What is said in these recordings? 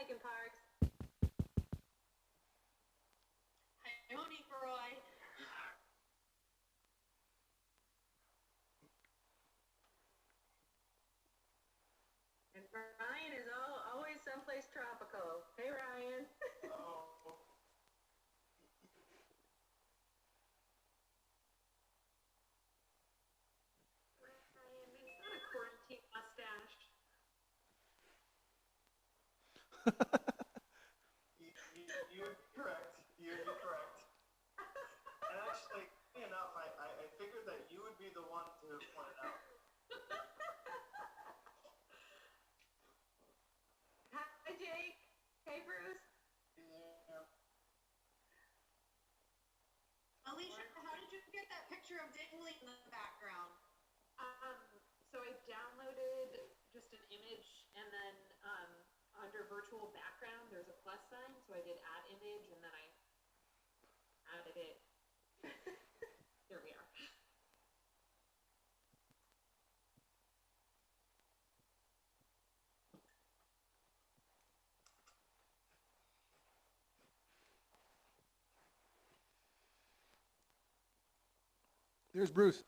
Megan Parks. Hi, Monique Roy. And Ryan is always someplace tropical. Hey, Ryan. Oh. Ryan, it's not a quarantine mustache. You're correct. You're correct. And actually, funny enough, I figured that you would be the one to point it out. Hi, Jake. Hey, Bruce. Yeah. Alicia, how did you get that picture of Dingley in the background? So I downloaded just an image, and then under virtual background, there's a plus sign. So I did add image, and then I added it. There we are. There's Bruce.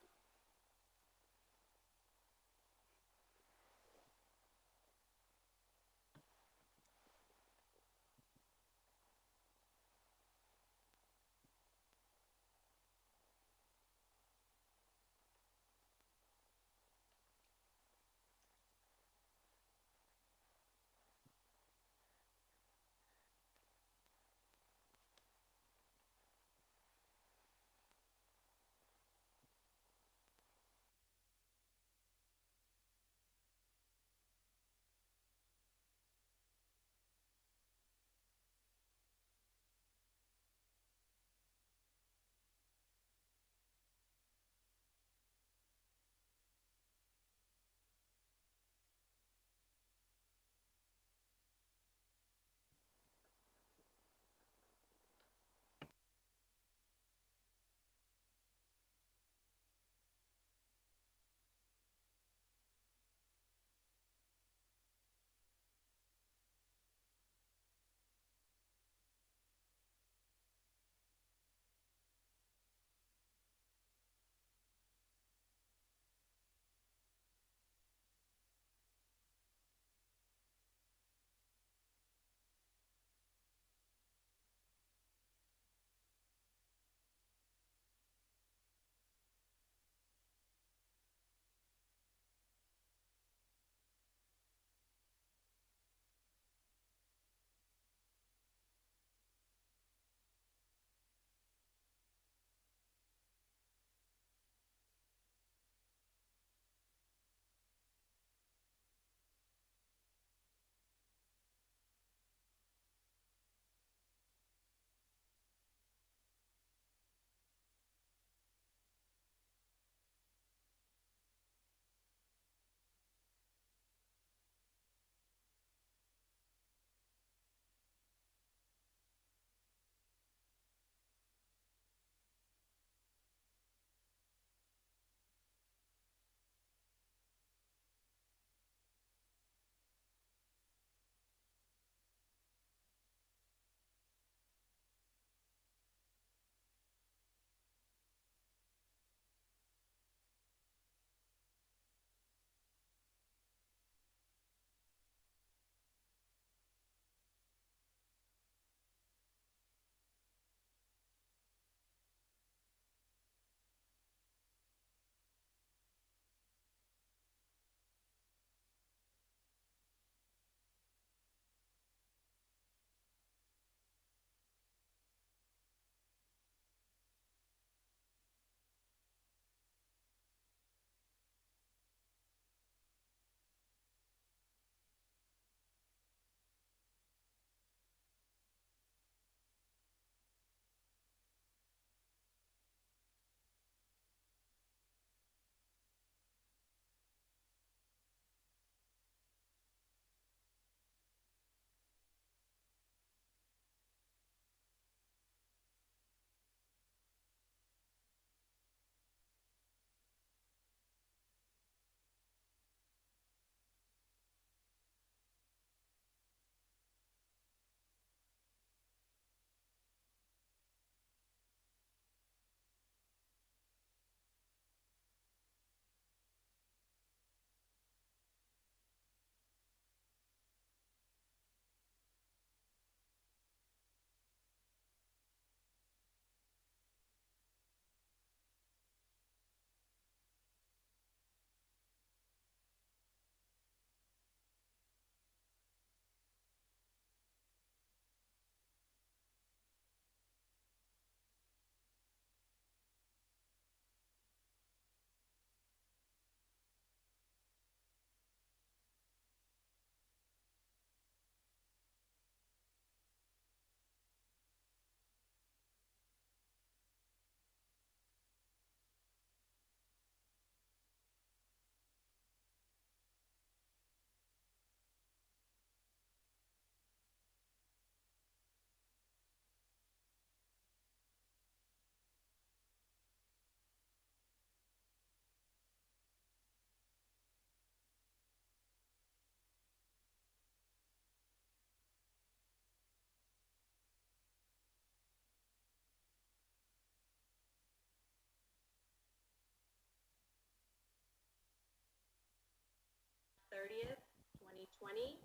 2020.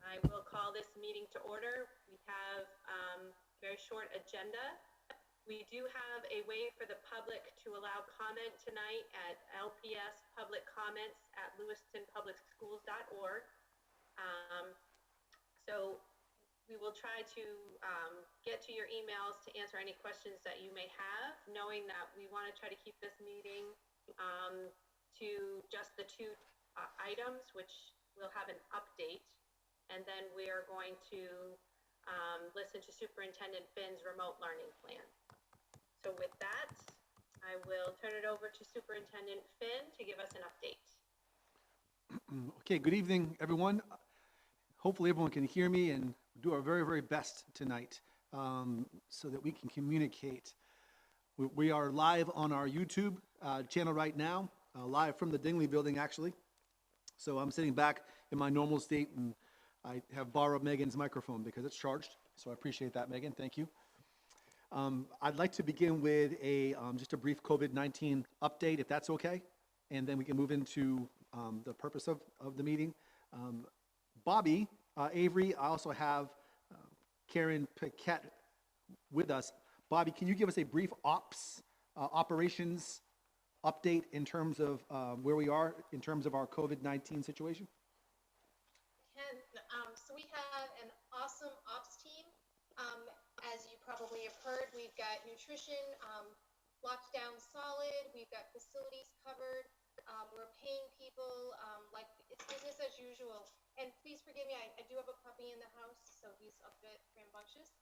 I will call this meeting to order. We have very short agenda. We do have a way for the public to allow comment tonight at lpspubliccomments@lewistonpublicschools.org. So we will try to get to your emails to answer any questions that you may have, knowing that we want to try to keep this meeting to just the two items, which we'll have an update, and then we are going to listen to Superintendent Finn's remote learning plan. So with that, I will turn it over to Superintendent Finn to give us an update. Okay, good evening, everyone. Hopefully everyone can hear me and do our very, very best tonight so that we can communicate. We are live on our YouTube channel right now, live from the Dingley building, actually. So I'm sitting back in my normal state, and I have borrowed Megan's microphone because it's charged. So I appreciate that, Megan. Thank you. I'd like to begin with just a brief COVID-19 update, if that's okay, and then we can move into the purpose of the meeting. Bobby Avery, I also have Karen Paquette with us. Bobby, can you give us a brief operations update in terms of where we are in terms of our COVID-19 situation? So we have an awesome ops team. As you probably have heard, we've got nutrition locked down solid. We've got facilities covered. We're paying people like it's business as usual. And please forgive me, I do have a puppy in the house, so he's a bit rambunctious.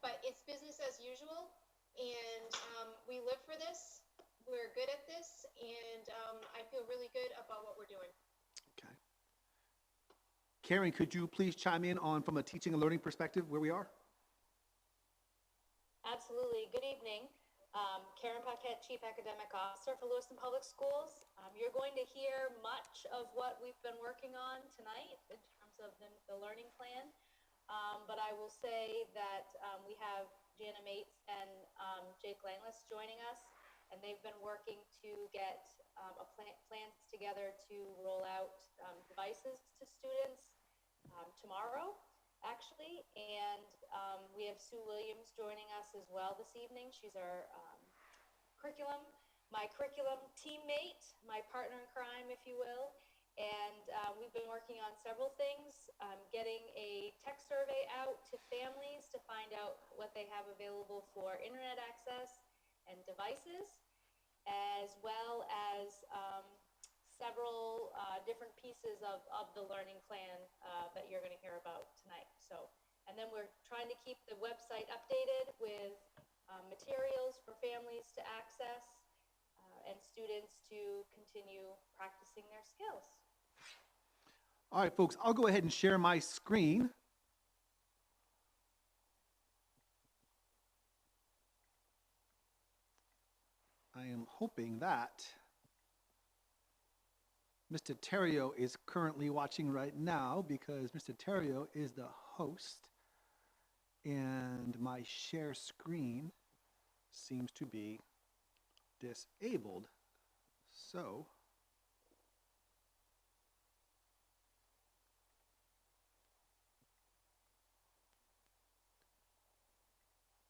But it's business as usual, and we live for this. We're good at this, and I feel really good about what we're doing. Okay. Karen, could you please chime in on, from a teaching and learning perspective, where we are? Absolutely. Good evening. Karen Paquette, Chief Academic Officer for Lewiston Public Schools. You're going to hear much of what we've been working on tonight in terms of the learning plan. But I will say that we have Jana Mates and Jake Langlis joining us, and they've been working to get plans together to roll out devices to students tomorrow, actually. And we have Sue Williams joining us as well this evening. She's our my curriculum teammate, my partner in crime, if you will. And we've been working on several things, getting a tech survey out to families to find out what they have available for internet access and devices, as well as several different pieces of the learning plan that you're going to hear about tonight. So, and then we're trying to keep the website updated with materials for families to access and students to continue practicing their skills. All right, folks, I'll go ahead and share my screen. I am hoping that Mr. Terrio is currently watching right now, because Mr. Terrio is the host, and my share screen seems to be disabled. So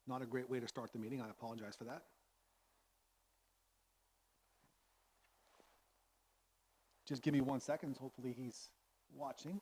not a great way to start the meeting. I apologize for that. Just give me 1 second. Hopefully he's watching.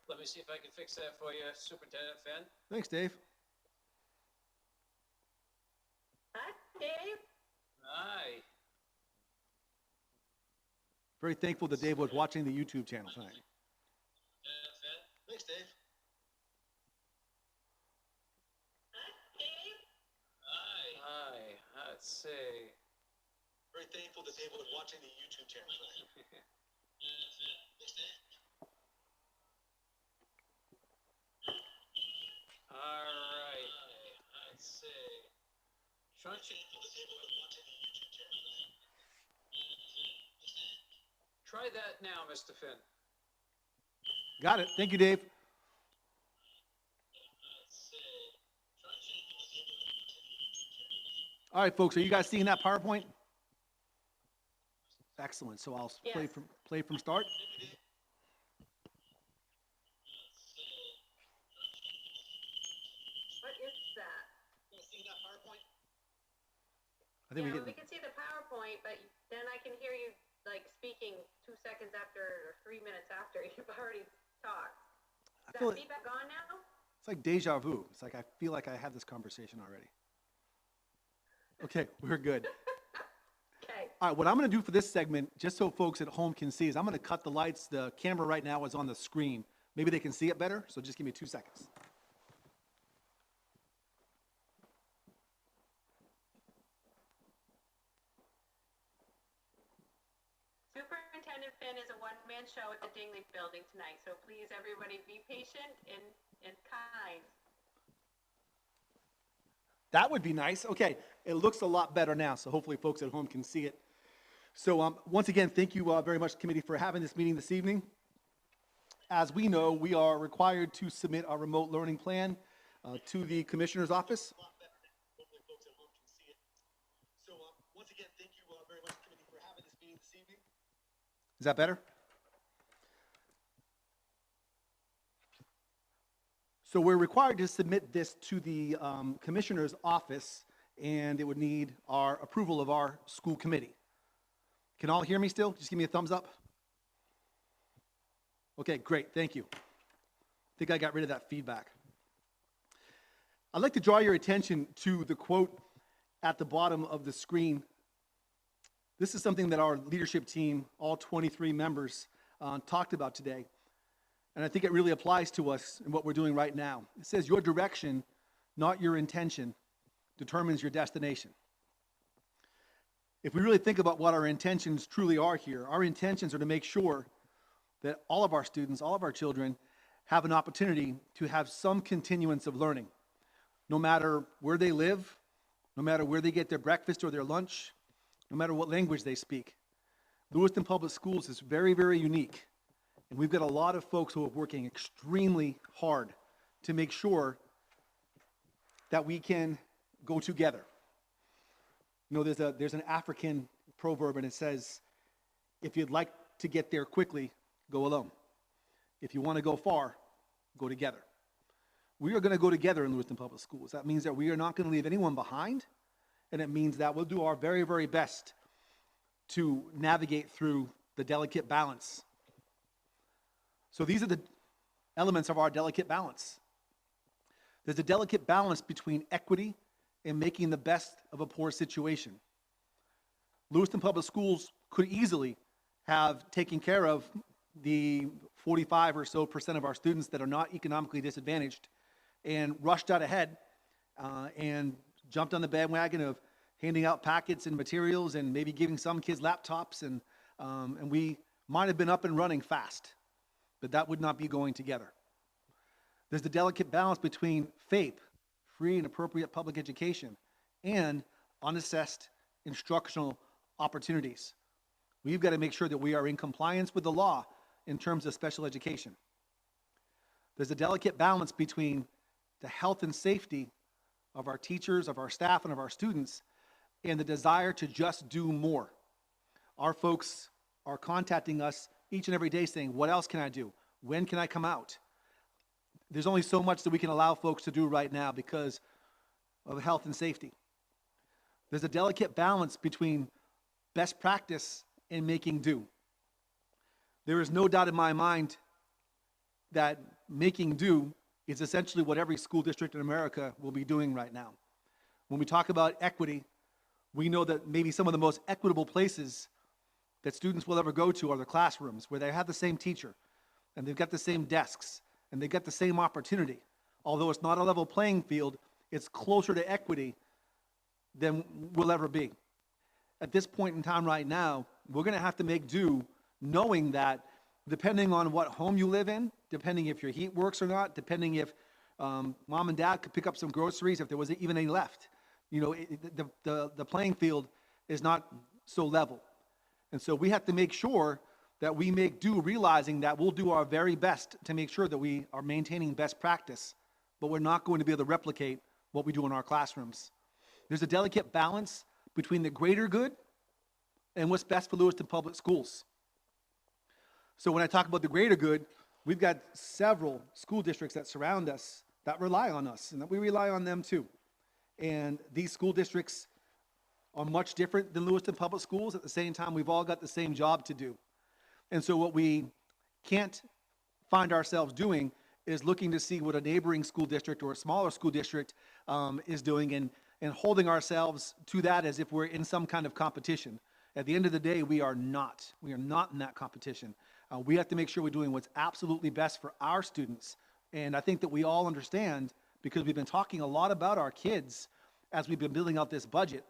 Let me see if I can fix that for you, Superintendent Finn. Thanks, Dave. Hi, Dave. Hi. Very thankful that Dave was watching the YouTube channel tonight. Finn. Thanks, Dave. Hi, Dave. Hi. Let's see. Very thankful that Dave was watching the YouTube channel tonight. Thanks, Dave. All right. Let's see. Trying to Thankful to table and watching the YouTube channel. try that now, Mr. Finn. Got it. Thank you, Dave. Let's see. All right, folks, are you guys seeing that PowerPoint? Excellent. So I'll Yes. play from start. What is that? You see that PowerPoint? I think Yeah, we we get. can see the PowerPoint, but then I can hear you like speaking 2 seconds after or 3 minutes after you've already talked. I Is feel that like, feedback gone now? it's like deja vu. It's like I feel like I had this conversation already. Okay, we're good. Okay. All right, what I'm going to do for this segment, just so folks at home can see, is I'm going to cut the lights. The camera right now is on the screen. Maybe they can see it better, so just give me 2 seconds. Superintendent Finn is a one-man show at the Dingley Building tonight, so please, everybody, be patient and kind. That would be nice. Okay, it looks a lot better now, so hopefully folks at home can see it. So once again, thank you very much, committee, for having this meeting this evening. As we know, we are required to submit our remote learning plan to the commissioner's office. A lot better now. Hopefully folks at home can see it. So once again, thank you very much, committee, for having this meeting this evening. Is that better? So we're required to submit this to the commissioner's office, and it would need our approval of our school committee. Can all hear me still? Just give me a thumbs up. Okay, great, thank you. I think I got rid of that feedback. I'd like to draw your attention to the quote at the bottom of the screen. This is something that our leadership team, all 23 members, talked about today. And I think it really applies to us in what we're doing right now. It says, your direction, not your intention, determines your destination. If we really think about what our intentions truly are here, our intentions are to make sure that all of our students, all of our children, have an opportunity to have some continuance of learning, no matter where they live, no matter where they get their breakfast or their lunch, no matter what language they speak. Lewiston Public Schools is very, very unique. And we've got a lot of folks who are working extremely hard to make sure that we can go together. You know, there's an African proverb, and it says, if you'd like to get there quickly, go alone. If you want to go far, go together. We are going to go together in Lewiston Public Schools. That means that we are not going to leave anyone behind, and it means that we'll do our very, very best to navigate through the delicate balance. So these are the elements of our delicate balance. There's a delicate balance between equity and making the best of a poor situation. Lewiston Public Schools could easily have taken care of the 45% or so of our students that are not economically disadvantaged and rushed out ahead and jumped on the bandwagon of handing out packets and materials and maybe giving some kids laptops, and we might have been up and running fast, but that would not be going together. There's the delicate balance between FAPE, free and appropriate public education, and unassessed instructional opportunities. We've got to make sure that we are in compliance with the law in terms of special education. There's a delicate balance between the health and safety of our teachers, of our staff, and of our students, and the desire to just do more. Our folks are contacting us each and every day saying, what else can I do? When can I come out? There's only so much that we can allow folks to do right now because of health and safety. There's a delicate balance between best practice and making do. There is no doubt in my mind that making do is essentially what every school district in America will be doing right now. When we talk about equity, we know that maybe some of the most equitable places that students will ever go to are the classrooms, where they have the same teacher, and they've got the same desks, and they've got the same opportunity. Although it's not a level playing field, it's closer to equity than we'll ever be. At this point in time right now, we're going to have to make do, knowing that depending on what home you live in, depending if your heat works or not, depending if Mom and dad could pick up some groceries if there was even any left. You know, the playing field is not so level. And so we have to make sure that we make do, realizing that we'll do our very best to make sure that we are maintaining best practice, but we're not going to be able to replicate what we do in our classrooms. There's a delicate balance between the greater good and what's best for Lewiston Public Schools. So when I talk about the greater good, we've got several school districts that surround us that rely on us, and that we rely on them too. And these school districts are much different than Lewiston Public Schools. At the same time, we've all got the same job to do. And so what we can't find ourselves doing is looking to see what a neighboring school district or a smaller school district is doing, and holding ourselves to that as if we're in some kind of competition. At the end of the day, we are not. We are not in that competition. We have to make sure we're doing what's absolutely best for our students. And I think that we all understand, because we've been talking a lot about our kids as we've been building out this budget.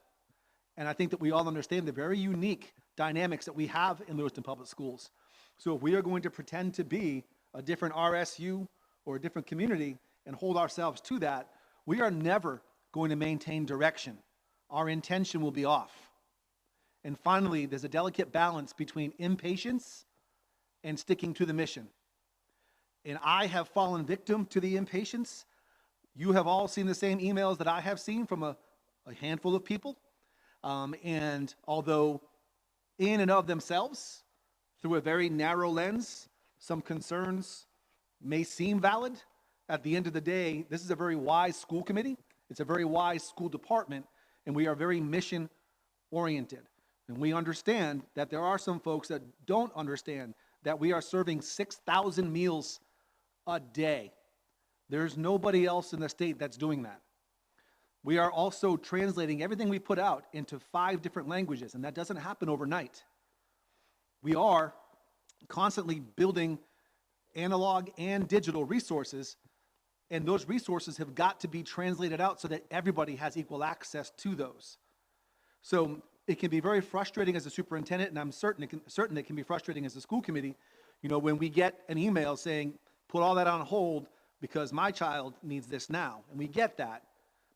And I think that we all understand the very unique dynamics that we have in Lewiston Public Schools. So if we are going to pretend to be a different RSU or a different community and hold ourselves to that, we are never going to maintain direction. Our intention will be off. And finally, there's a delicate balance between impatience and sticking to the mission. And I have fallen victim to the impatience. You have all seen the same emails that I have seen from a handful of people. And although in and of themselves, through a very narrow lens, some concerns may seem valid, at the end of the day, this is a very wise school committee. It's a very wise school department, and we are very mission oriented. And we understand that there are some folks that don't understand that we are serving 6,000 meals a day. There's nobody else in the state that's doing that. We are also translating everything we put out into 5 different languages, and that doesn't happen overnight. We are constantly building analog and digital resources, and those resources have got to be translated out so that everybody has equal access to those. So it can be very frustrating as a superintendent, and I'm certain it can be frustrating as a school committee, you know, when we get an email saying, put all that on hold because my child needs this now. And we get that,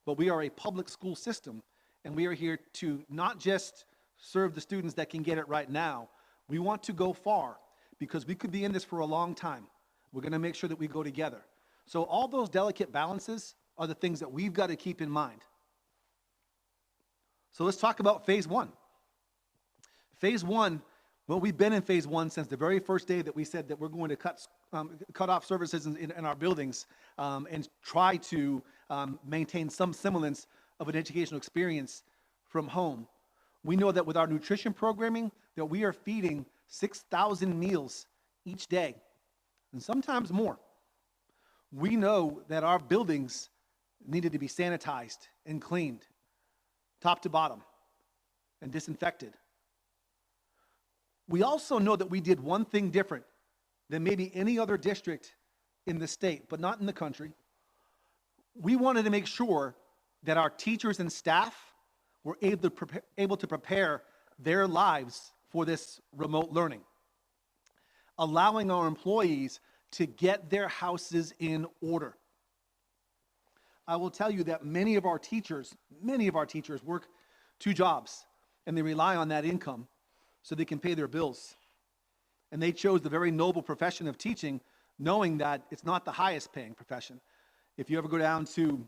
but we are a public school system, and we are here to not just serve the students that can get it right now. We want to go far, because we could be in this for a long time. We're going to make sure that we go together. So all those delicate balances are the things that we've got to keep in mind. So let's talk about phase 1. Phase 1, well, we've been in phase 1 since the very first day that we said that we're going to cut off services in our buildings and try to maintain some semblance of an educational experience from home. We know that with our nutrition programming, that we are feeding 6,000 meals each day, and sometimes more. We know that our buildings needed to be sanitized and cleaned, top to bottom, and disinfected. We also know that we did one thing different than maybe any other district in the state, but not in the country. We wanted to make sure that our teachers and staff were able to prepare their lives for this remote learning, allowing our employees to get their houses in order. I will tell you that many of our teachers work 2 jobs, and they rely on that income so they can pay their bills. And they chose the very noble profession of teaching, knowing that it's not the highest paying profession. If you ever go down to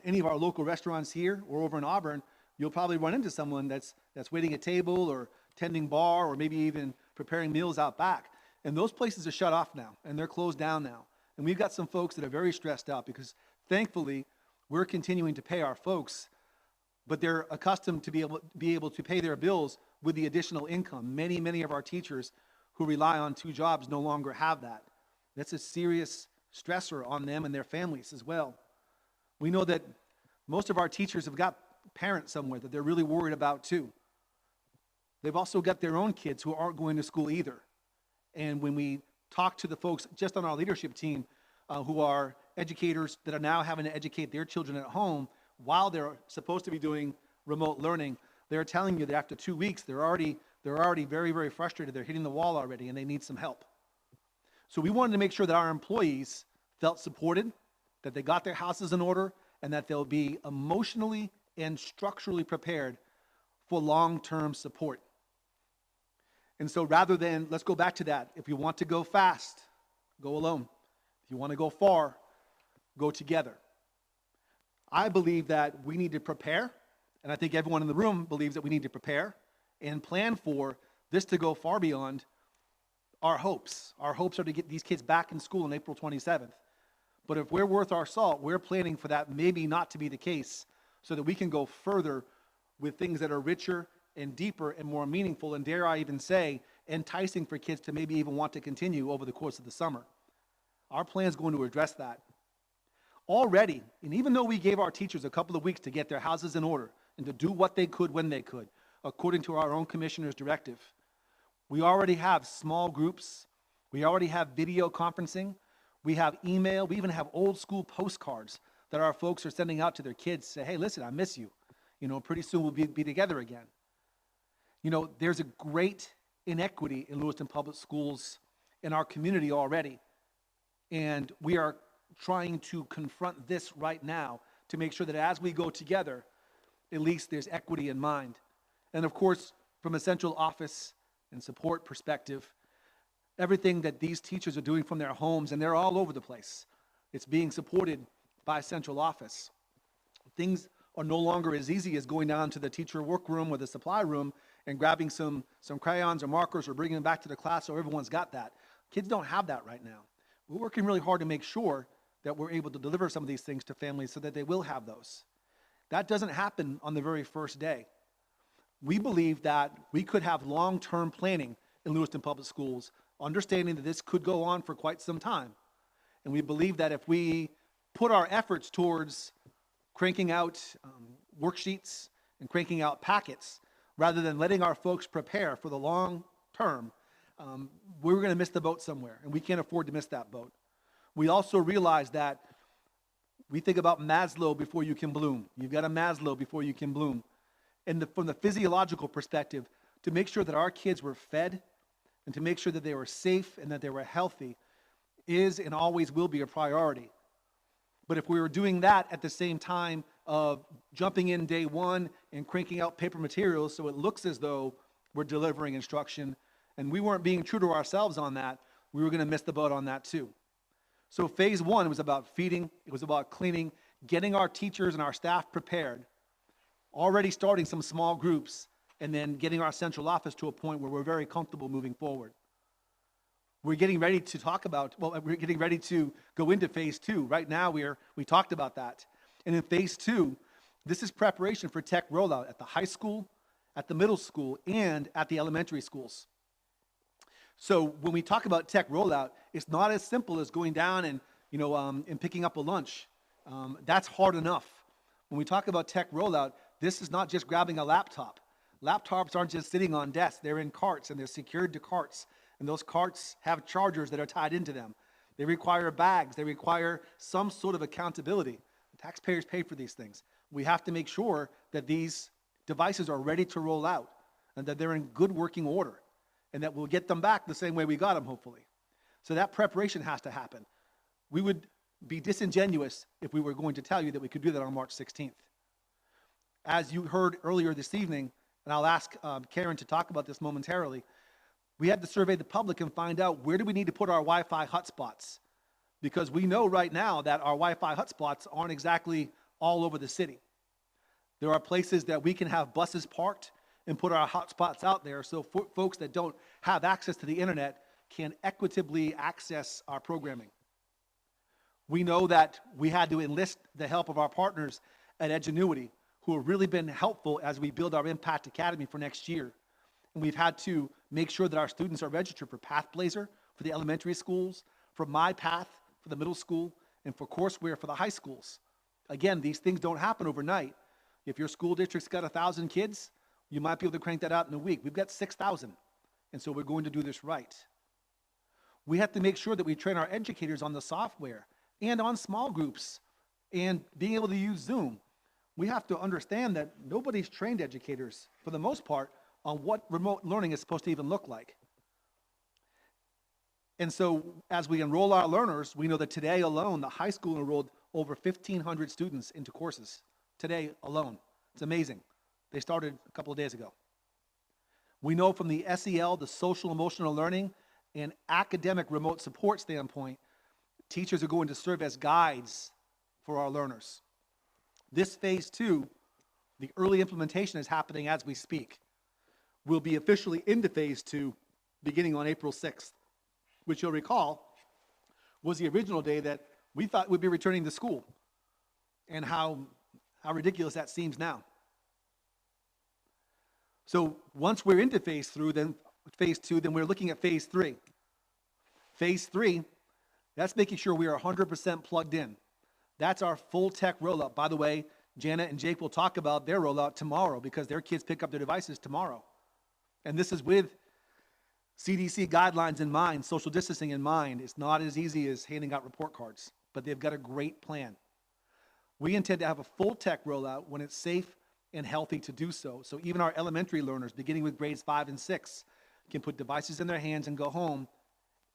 any of our local restaurants here or over in Auburn, you'll probably run into someone that's waiting a table or tending bar or maybe even preparing meals out back. And those places are shut off now, and they're closed down now. And we've got some folks that are very stressed out because, thankfully, we're continuing to pay our folks, but they're accustomed to be able to pay their bills with the additional income. Many of our teachers who rely on 2 jobs no longer have that. That's a serious stressor on them and their families as well. We know that most of our teachers have got parents somewhere that they're really worried about too. They've also got their own kids who aren't going to school either. And when we talk to the folks just on our leadership team who are educators that are now having to educate their children at home while they're supposed to be doing remote learning, they're telling you that after 2 weeks, they're already very, very frustrated. They're hitting the wall already, and they need some help. So we wanted to make sure that our employees felt supported that they got their houses in order, and that they'll be emotionally and structurally prepared for long-term support. And so rather than, let's go back to that. If you want to go fast, go alone. If you want to go far, go together. I believe that we need to prepare, and I think everyone in the room believes that we need to prepare and plan for this to go far beyond our hopes. Our hopes are to get these kids back in school on April 27th. But if we're worth our salt, we're planning for that maybe not to be the case so that we can go further with things that are richer and deeper and more meaningful, and dare I even say, enticing for kids to maybe even want to continue over the course of the summer. Our plan is going to address that. Already, and even though we gave our teachers a couple of weeks to get their houses in order and to do what they could when they could, according to our own commissioner's directive, we already have small groups, we already have video conferencing, we have email, we even have old school postcards that our folks are sending out to their kids, say, hey, listen, I miss you. Pretty soon we'll be together again. There's a great inequity in Lewiston Public Schools in our community already. And we are trying to confront this right now to make sure that as we go together, at least there's equity in mind. And of course, from a central office and support perspective, everything that these teachers are doing from their homes, and they're all over the place, it's being supported by central office. Things are no longer as easy as going down to the teacher workroom or the supply room and grabbing some crayons or markers or bringing them back to the class so everyone's got that. Kids don't have that right now. We're working really hard to make sure that we're able to deliver some of these things to families so that they will have those. That doesn't happen on the very first day. We believe that we could have long-term planning in Lewiston Public Schools, understanding that this could go on for quite some time. And we believe that if we put our efforts towards cranking out worksheets and cranking out packets, rather than letting our folks prepare for the long term, we're going to miss the boat somewhere, and we can't afford to miss that boat. We also realize that we think about Maslow before you can bloom. You've got a Maslow before you can bloom. And from the physiological perspective, to make sure that our kids were fed and to make sure that they were safe and that they were healthy is and always will be a priority. But if we were doing that at the same time of jumping in day one and cranking out paper materials so it looks as though we're delivering instruction, and we weren't being true to ourselves on that, we were going to miss the boat on that too. So phase one was about feeding, it was about cleaning, getting our teachers and our staff prepared, already starting some small groups, and then getting our central office to a point where we're very comfortable moving forward. We're getting ready to we're getting ready to go into phase two. Right now, we talked about that. And in phase two, this is preparation for tech rollout at the high school, at the middle school, and at the elementary schools. So when we talk about tech rollout, it's not as simple as going down and picking up a lunch. That's hard enough. When we talk about tech rollout, this is not just grabbing a laptop. Laptops aren't just sitting on desks. They're in carts, and they're secured to carts. And those carts have chargers that are tied into them. They require bags. They require some sort of accountability. The taxpayers pay for these things. We have to make sure that these devices are ready to roll out and that they're in good working order and that we'll get them back the same way we got them, hopefully. So that preparation has to happen. We would be disingenuous if we were going to tell you that we could do that on March 16th. As you heard earlier this evening, and I'll ask Karen to talk about this momentarily, we had to survey the public and find out where do we need to put our Wi-Fi hotspots, because we know right now that our Wi-Fi hotspots aren't exactly all over the city. There are places that we can have buses parked and put our hotspots out there so folks that don't have access to the internet can equitably access our programming. We know that we had to enlist the help of our partners at Edgenuity, who have really been helpful as we build our Impact Academy for next year. And we've had to make sure that our students are registered for PathBlazer for the elementary schools, for MyPath for the middle school, and for courseware for the high schools. Again, these things don't happen overnight. If your school district's got 1,000 kids, you might be able to crank that out in a week. We've got 6,000, and so we're going to do this right. We have to make sure that we train our educators on the software and on small groups and being able to use Zoom. We have to understand that nobody's trained educators, for the most part, on what remote learning is supposed to even look like. And so as we enroll our learners, we know that today alone, the high school enrolled over 1,500 students into courses today alone. It's amazing. They started a couple of days ago. We know from the SEL, the social emotional learning, and academic remote support standpoint, teachers are going to serve as guides for our learners. This phase 2, the early implementation is happening as we speak. We'll be officially into phase 2 beginning on April 6th, which you'll recall was the original day that we thought we'd be returning to school, and how ridiculous that seems now. So once we're into phase 2, then we're looking at phase 3. Phase 3, that's making sure we are 100% plugged in. That's our full tech rollout. By the way, Janet and Jake will talk about their rollout tomorrow because their kids pick up their devices tomorrow. And this is with CDC guidelines in mind, social distancing in mind. It's not as easy as handing out report cards, but they've got a great plan. We intend to have a full tech rollout when it's safe and healthy to do so. So even our elementary learners, beginning with grades 5 and 6, can put devices in their hands and go home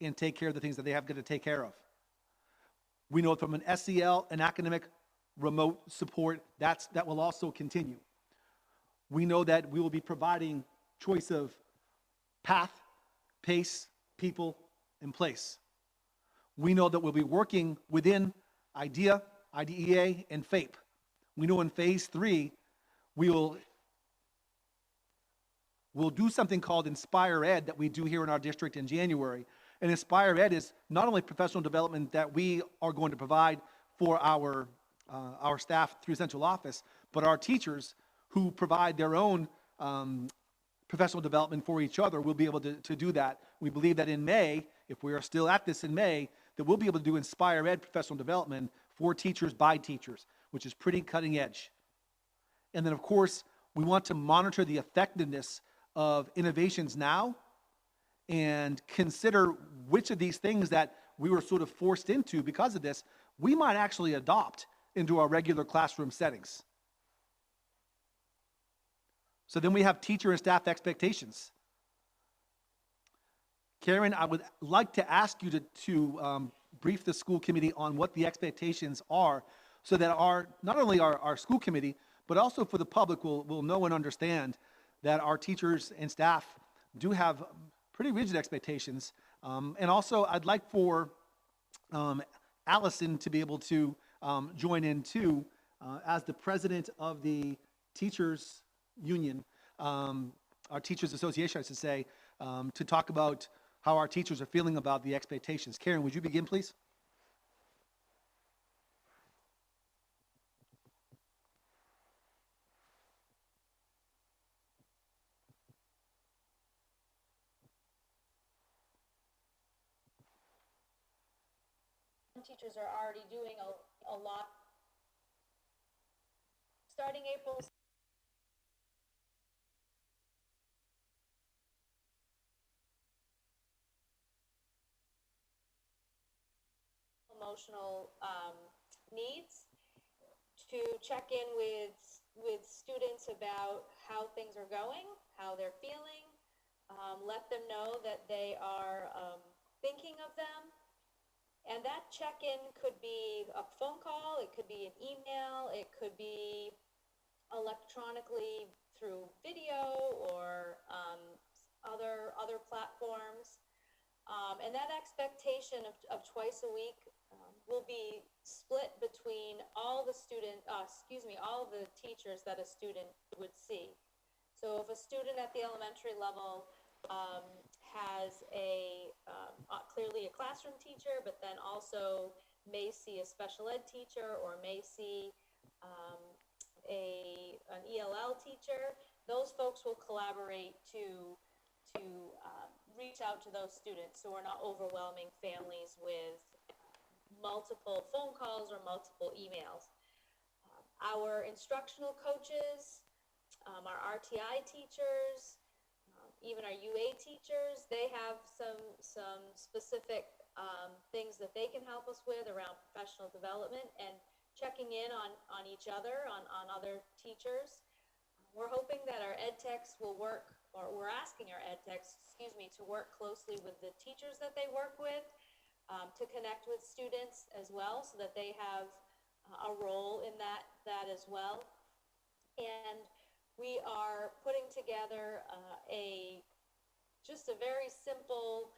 and take care of the things that they have got to take care of. We know from an SEL and academic remote support, that will also continue. We know that we will be providing choice of path, pace, people, and place. We know that we'll be working within IDEA, IDEA, and FAPE. We know in phase 3, we'll do something called Inspire Ed that we do here in our district in January. And Inspire Ed is not only professional development that we are going to provide for our staff through central office, but our teachers who provide their own professional development for each other will be able to do that. We believe that in May, if we are still at this in May, that we'll be able to do Inspire Ed professional development for teachers by teachers, which is pretty cutting edge. And then, of course, we want to monitor the effectiveness of innovations now and consider which of these things that we were sort of forced into because of this, we might actually adopt into our regular classroom settings. So then we have teacher and staff expectations. Karen, I would like to ask you to brief the school committee on what the expectations are so that not only our school committee, but also for the public will know and understand that our teachers and staff do have pretty rigid expectations. And also, I'd like for Allison to be able to join in too as the president of the Teachers Union, our Teachers Association, I should say, to talk about how our teachers are feeling about the expectations. Karen, would you begin, please? Teachers are already doing a lot. Starting April emotional needs, to check in with students about how things are going, how they're feeling, let them know that they are thinking of them. And that check-in could be a phone call, it could be an email, it could be electronically through video or other platforms. And that expectation of twice a week will be split between all the all the teachers that a student would see. So if a student at the elementary level has clearly a classroom teacher, but then also may see a special ed teacher or may see an ELL teacher, those folks will collaborate to reach out to those students so we're not overwhelming families with multiple phone calls or multiple emails. Our instructional coaches, our RTI teachers, even our UA teachers, they have some specific things that they can help us with around professional development and checking in on each other, on other teachers. We're hoping that our ed techs will work, or we're asking our ed techs, to work closely with the teachers that they work with, to connect with students as well so that they have a role in that as well. And we are putting together just a very simple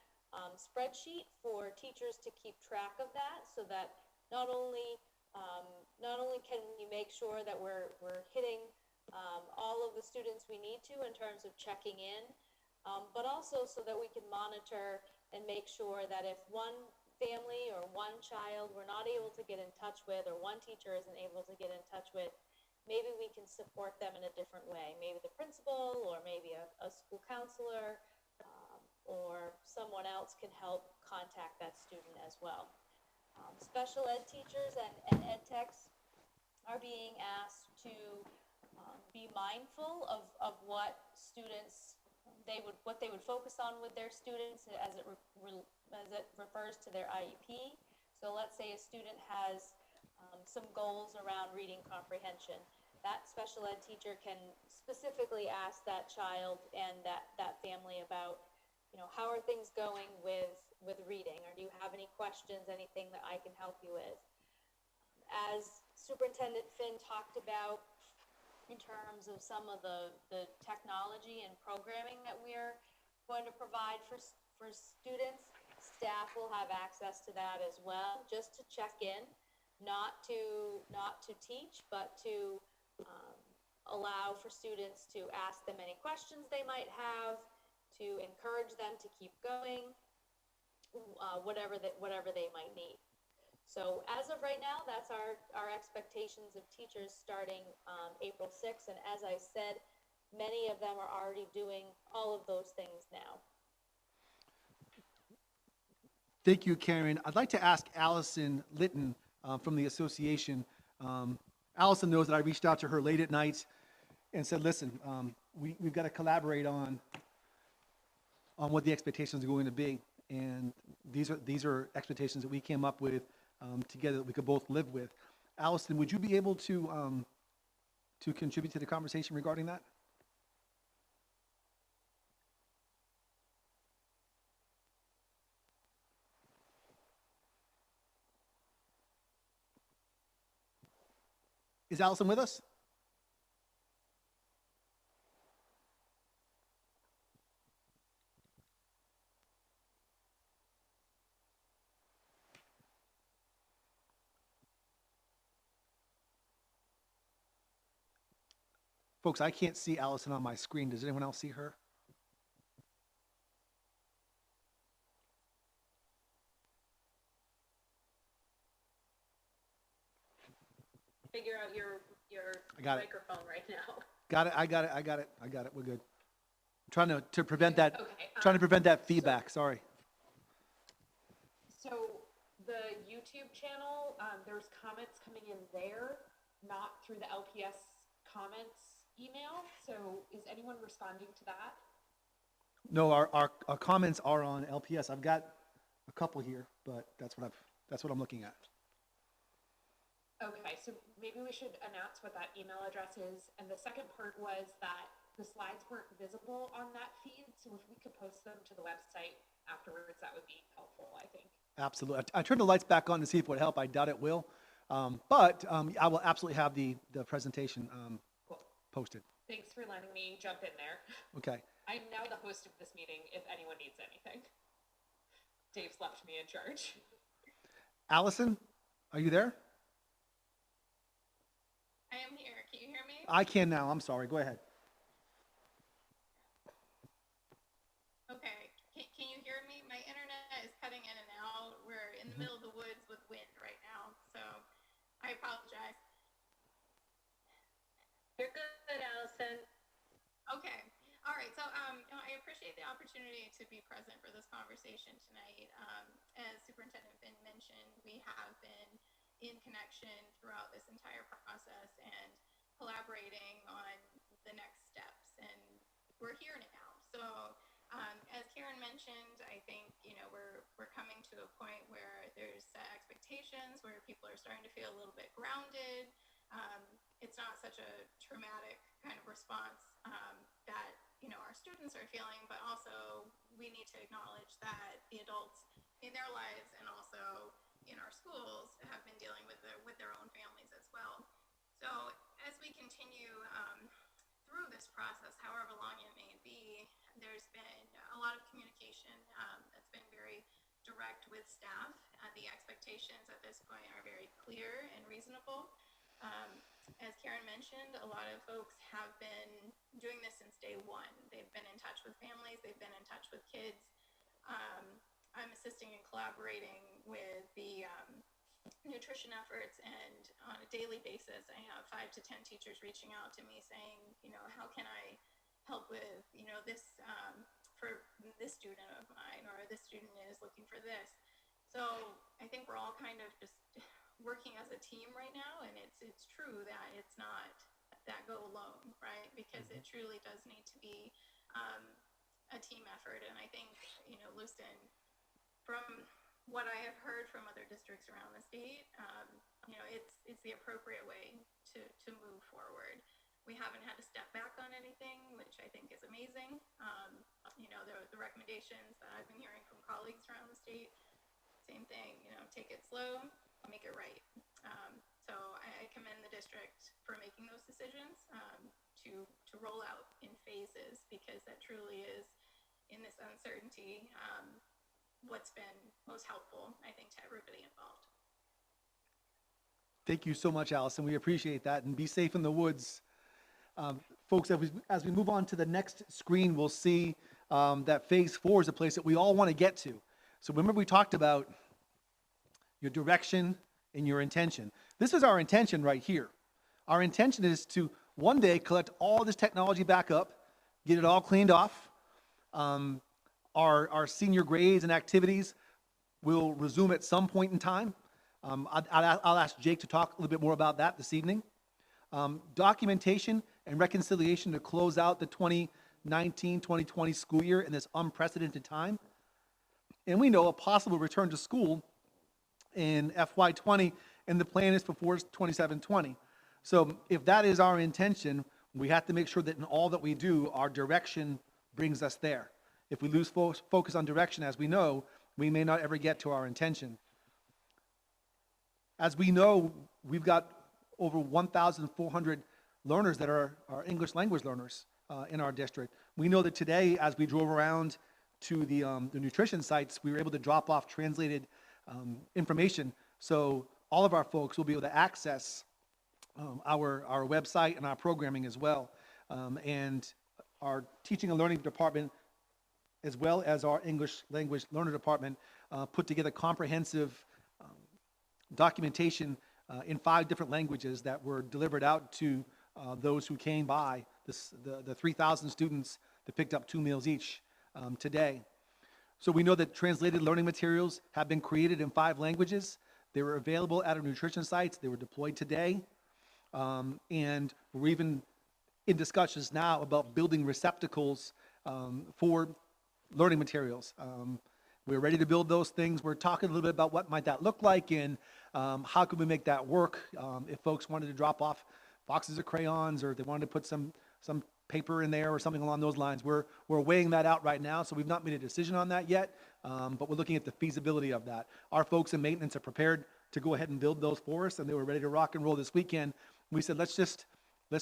spreadsheet for teachers to keep track of that, so that not only can we make sure that we're hitting all of the students we need to in terms of checking in, but also so that we can monitor and make sure that if one family or one child we're not able to get in touch with, or one teacher isn't able to get in touch with, maybe we can support them in a different way. Maybe the principal, or maybe a school counselor, or someone else can help contact that student as well. Special ed teachers and ed techs are being asked to be mindful of what students what they would focus on with their students as it refers to their IEP. So let's say a student has some goals around reading comprehension. That special ed teacher can specifically ask that child and that family about, how are things going with reading, or do you have any questions, anything that I can help you with? As Superintendent Finn talked about, in terms of some of the technology and programming that we're going to provide for students, staff will have access to that as well, just to check in, not to teach, but to allow for students to ask them any questions they might have, to encourage them to keep going, whatever they might need. So as of right now, that's our expectations of teachers starting April 6th. And as I said, many of them are already doing all of those things now. Thank you, Karen. I'd like to ask Allison Litton from the association. Allison knows that I reached out to her late at night and said, listen, we've got to collaborate on what the expectations are going to be. And these are expectations that we came up with together that we could both live with. Allison, would you be able to contribute to the conversation regarding that? Is Allison with us? Folks, I can't see Allison on my screen. Does anyone else see her? Figure out your microphone right now. Got it. I got it. We're good. I'm trying to prevent that. Okay, trying to prevent that feedback. Sorry. So the YouTube channel, there's comments coming in there, not through the LPS comments email. So is anyone responding to that? No, our comments are on LPS. I've got a couple here, but that's what I'm looking at. Okay, so maybe we should announce what that email address is. And the second part was that the slides weren't visible on that feed, so if we could post them to the website afterwards, that would be helpful, I think. Absolutely. I turned the lights back on to see if it would help. I doubt it will. But I will absolutely have the presentation Cool. posted. Thanks for letting me jump in there. Okay. I'm now the host of this meeting if anyone needs anything. Dave's left me in charge. Allison, are you there? I am here. Can you hear me? I can now. I'm sorry. Go ahead. Okay. Can you hear me? My internet is cutting in and out. We're in the middle of the woods with wind right now, so I apologize. You're good, Allison. Okay. All right. So, I appreciate the opportunity to be present for this conversation tonight. As Superintendent Finn mentioned, we have been in connection throughout this entire process and collaborating on the next steps, and we're here now. So as Karen mentioned, I think we're coming to a point where there's set expectations, where people are starting to feel a little bit grounded. It's not such a traumatic kind of response that our students are feeling, but also we need to acknowledge that the adults in their lives and also in our schools have been dealing with their own families So as we continue through this process, however long it may be, there's been a lot of communication that's been very direct with staff. The expectations at this point are very clear and reasonable. As Karen mentioned, a lot of folks have been doing this since day one. They've been in touch with families, they've been in touch with kids. I'm assisting and collaborating with the nutrition efforts, and on a daily basis, I have 5 to 10 teachers reaching out to me saying, how can I help with, this for this student of mine, or this student is looking for this. So I think we're all kind of just working as a team right now, and it's true that it's not that go alone, right? Because it truly does need to be a team effort. And I think, Lewiston, from what I have heard from other districts around the state, it's the appropriate way to move forward. We haven't had to step back on anything, which I think is amazing. The recommendations that I've been hearing from colleagues around the state, same thing, take it slow, make it right. So I commend the district for making those decisions to roll out in phases, because that truly is, in this uncertainty, what's been most helpful, I think, to everybody involved. Thank you so much, Allison. We appreciate that, and be safe in the woods. Folks, as we move on to the next screen, we'll see that phase 4 is a place that we all want to get to. So remember, we talked about your direction and your intention. This is our intention right here. Our intention is to one day collect all this technology back up, get it all cleaned off. Our senior grades and activities will resume at some point in time. I'll ask Jake to talk a little bit more about that this evening. Documentation and reconciliation to close out the 2019-2020 school year in this unprecedented time. And we know a possible return to school in FY20, and the plan is for 27-20. So if that is our intention, we have to make sure that in all that we do, our direction brings us there. If we lose focus on direction, as we know, we may not ever get to our intention. As we know, we've got over 1,400 learners that are English language learners in our district. We know that today, as we drove around to the nutrition sites, we were able to drop off translated information, so all of our folks will be able to access our website and our programming as well. And our teaching and learning department, as well as our English language learner department, put together comprehensive documentation in 5 different languages that were delivered out to those who came by, the 3,000 students that picked up 2 meals each today. So we know that translated learning materials have been created in 5 languages. They were available at our nutrition sites. They were deployed today. And we're even in discussions now about building receptacles for learning materials. We're ready to build those things. We're talking a little bit about what might that look like, and how could we make that work if folks wanted to drop off boxes of crayons, or if they wanted to put some paper in there or something along those lines. We're weighing that out right now, so we've not made a decision on that yet, but we're looking at the feasibility of that. Our folks in maintenance are prepared to go ahead and build those for us, and they were ready to rock and roll this weekend. We said, let's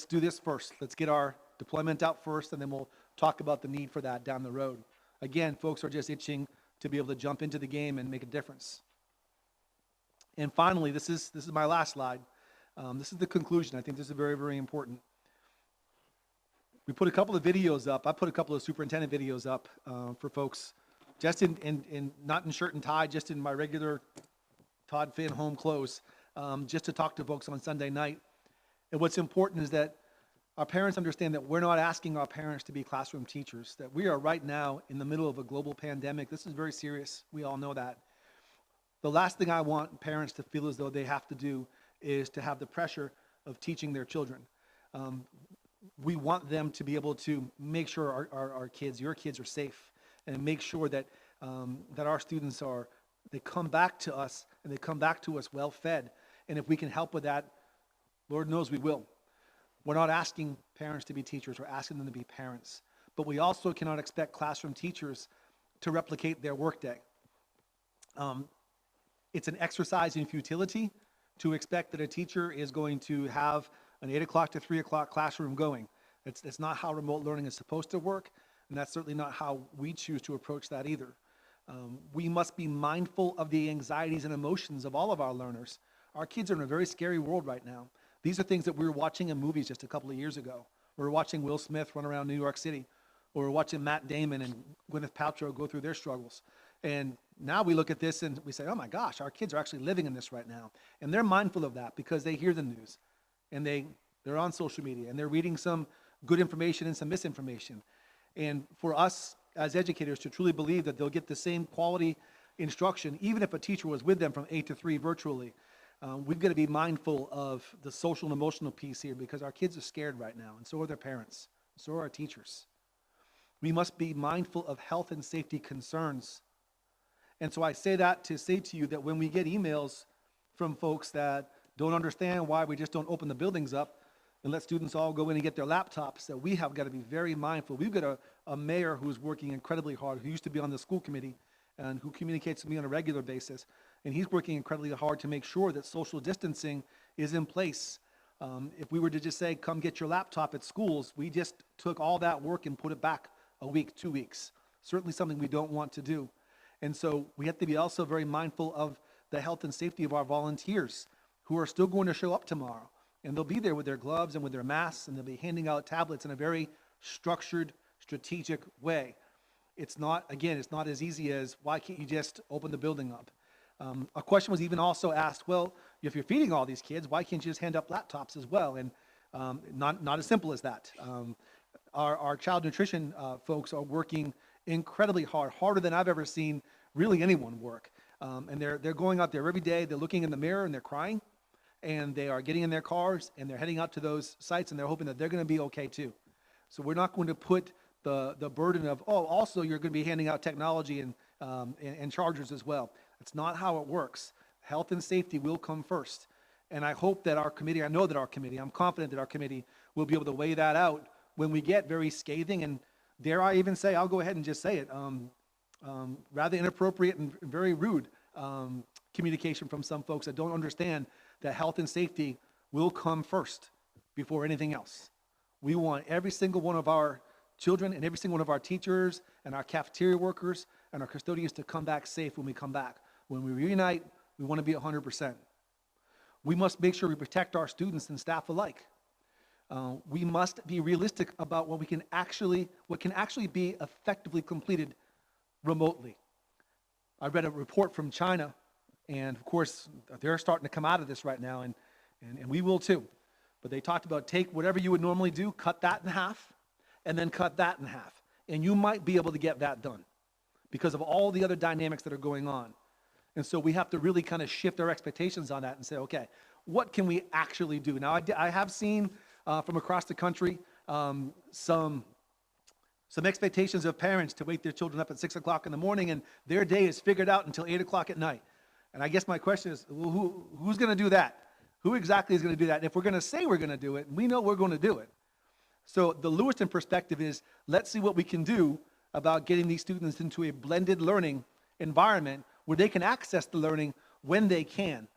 do this first. Let's get our deployment out first, and then we'll talk about the need for that down the road. Again, folks are just itching to be able to jump into the game and make a difference. And finally, this is my last slide. This is the conclusion. I think this is very, very important. We put a couple of videos up. I put a couple of superintendent videos up for folks, just in not in shirt and tie, just in my regular Todd Finn home clothes, just to talk to folks on Sunday night. And what's important is that our parents understand that we're not asking our parents to be classroom teachers, that we are right now in the middle of a global pandemic. This is very serious. We all know that. The last thing I want parents to feel as though they have to do is to have the pressure of teaching their children. We want them to be able to make sure our kids, your kids, are safe, and make sure that that our students they come back to us, and they come back to us well fed. And if we can help with that, Lord knows we will. We're not asking parents to be teachers, we're asking them to be parents. But we also cannot expect classroom teachers to replicate their workday. It's an exercise in futility to expect that a teacher is going to have an 8 o'clock to 3 o'clock classroom going. It's not how remote learning is supposed to work, and that's certainly not how we choose to approach that either. We must be mindful of the anxieties and emotions of all of our learners. Our kids are in a very scary world right now. These are things that we were watching in movies just a couple of years ago. We were watching Will Smith run around New York City, or we were watching Matt Damon and Gwyneth Paltrow go through their struggles. And now we look at this and we say, oh my gosh, our kids are actually living in this right now. And they're mindful of that because they hear the news, and they're on social media, and they're reading some good information and some misinformation. And for us as educators to truly believe that they'll get the same quality instruction, even if a teacher was with them from 8 to 3 virtually, we've got to be mindful of the social and emotional piece here, because our kids are scared right now, and so are their parents, so are our teachers. We must be mindful of health and safety concerns. And so I say that to say to you that when we get emails from folks that don't understand why we just don't open the buildings up and let students all go in and get their laptops, that we have got to be very mindful. We've got a mayor who's working incredibly hard, who used to be on the school committee and who communicates with me on a regular basis. And he's working incredibly hard to make sure that social distancing is in place. If we were to just say, come get your laptop at schools, we just took all that work and put it back a week, 2 weeks. Certainly something we don't want to do. And so we have to be also very mindful of the health and safety of our volunteers who are still going to show up tomorrow. And they'll be there with their gloves and with their masks, and they'll be handing out tablets in a very structured, strategic way. It's not as easy as, why can't you just open the building up? A question was even also asked, well, if you're feeding all these kids, why can't you just hand up laptops as well? And not as simple as that. Our child nutrition folks are working incredibly hard, harder than I've ever seen really anyone work. And they're going out there every day, they're looking in the mirror and they're crying, and they are getting in their cars and they're heading out to those sites, and they're hoping that they're going to be okay too. So we're not going to put the burden of, also you're going to be handing out technology and chargers as well. It's not how it works. Health and safety will come first. And I hope that our committee, I'm confident that our committee will be able to weigh that out when we get very scathing, and dare I even say, I'll go ahead and just say it, rather inappropriate and very rude communication from some folks that don't understand that health and safety will come first before anything else. We want every single one of our children and every single one of our teachers and our cafeteria workers and our custodians to come back safe when we come back. When we reunite, we want to be 100%. We must make sure we protect our students and staff alike. We must be realistic about what can actually be effectively completed remotely. I read a report from China, and of course, they're starting to come out of this right now, and we will too. But they talked about take whatever you would normally do, cut that in half, and then cut that in half. And you might be able to get that done because of all the other dynamics that are going on. And so we have to really kind of shift our expectations on that and say, okay, what can we actually do? Now, I have seen from across the country some expectations of parents to wake their children up at 6 o'clock in the morning, and their day is figured out until 8 o'clock at night. And I guess my question is, well, who's going to do that? Who exactly is going to do that? And if we're going to say we're going to do it, we know we're going to do it. So the Lewiston perspective is, let's see what we can do about getting these students into a blended learning environment where they can access the learning when they can.